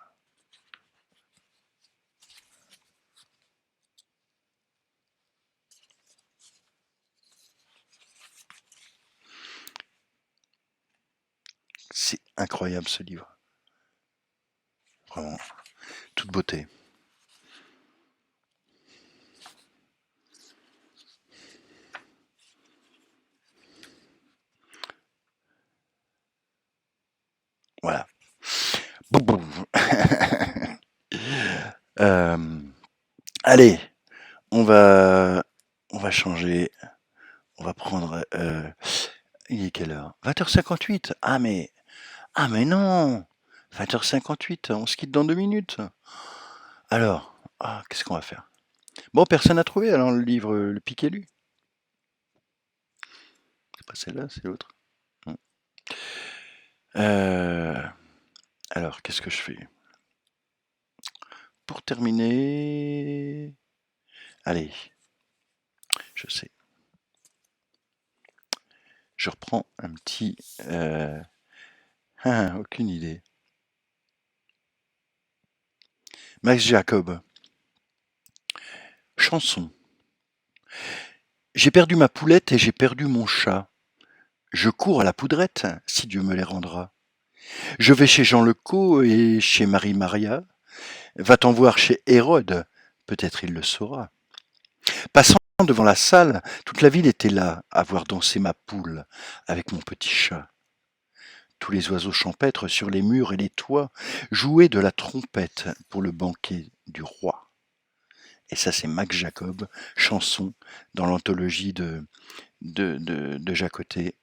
C'est incroyable ce livre. Vraiment, toute beauté. Voilà. Boum, boum. Allez, on va changer. On va prendre. Il est quelle heure? 20h58. Ah mais non. 20h58. On se quitte dans 2 minutes. Alors, qu'est-ce qu'on va faire? Bon, personne n'a trouvé alors le livre Le Pic élu. C'est pas celle-là, c'est l'autre. Alors, qu'est-ce que je fais? Pour terminer... Allez, je sais. Je reprends un petit... aucune idée. Max Jacob. Chanson. J'ai perdu ma poulette et j'ai perdu mon chat. Je cours à la poudrette, si Dieu me les rendra. Je vais chez Jean Lecaux et chez Marie-Maria. Va-t'en voir chez Hérode, peut-être il le saura. Passant devant la salle, toute la ville était là, à voir danser ma poule avec mon petit chat. Tous les oiseaux champêtres sur les murs et les toits jouaient de la trompette pour le banquet du roi. Et ça, c'est Max Jacob, chanson dans l'anthologie de Jacotet,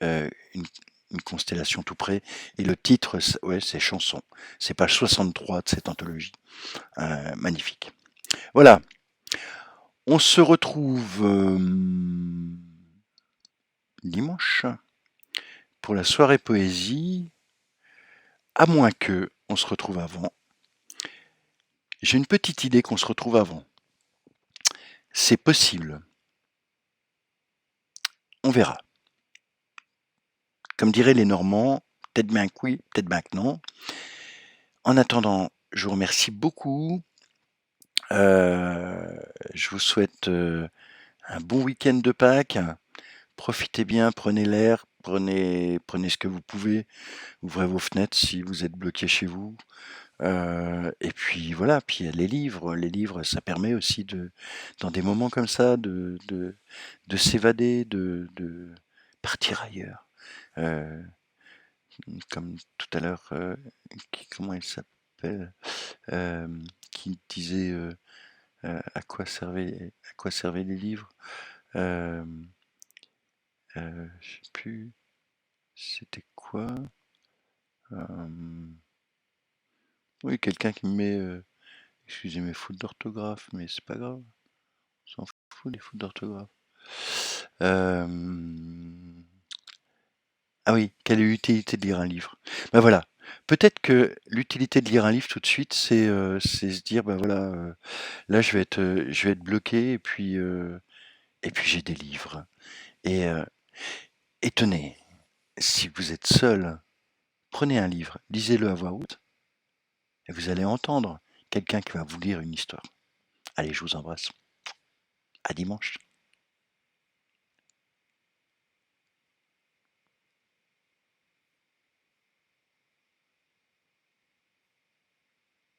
une constellation tout près. Et le titre, c'est Chanson. C'est page 63 de cette anthologie. Magnifique. Voilà. On se retrouve dimanche pour la soirée poésie, à moins que on se retrouve avant. J'ai une petite idée qu'on se retrouve avant. C'est possible. On verra. Comme diraient les Normands, peut-être bien que oui, peut-être bien que non. En attendant, je vous remercie beaucoup. Je vous souhaite un bon week-end de Pâques. Profitez bien, prenez l'air, prenez ce que vous pouvez. Ouvrez vos fenêtres si vous êtes bloqué chez vous. Et puis voilà, puis les livres, ça permet aussi dans des moments comme ça, de s'évader, de partir ailleurs. Euh, Comme tout à l'heure, comment elle s'appelle, euh, qui disait à quoi servaient les livres. Euh, je sais plus, c'était quoi. Euh, oui, quelqu'un qui me met, excusez mes fautes d'orthographe, mais c'est pas grave, on s'en fout des fautes d'orthographe. Euh, ah oui, quelle est l'utilité de lire un livre? Ben voilà, peut-être que l'utilité de lire un livre tout de suite, c'est se dire, ben voilà, là je vais être bloqué et puis j'ai des livres. Et, et tenez, si vous êtes seul, prenez un livre, lisez-le à voix haute et vous allez entendre quelqu'un qui va vous lire une histoire. Allez, je vous embrasse. À dimanche.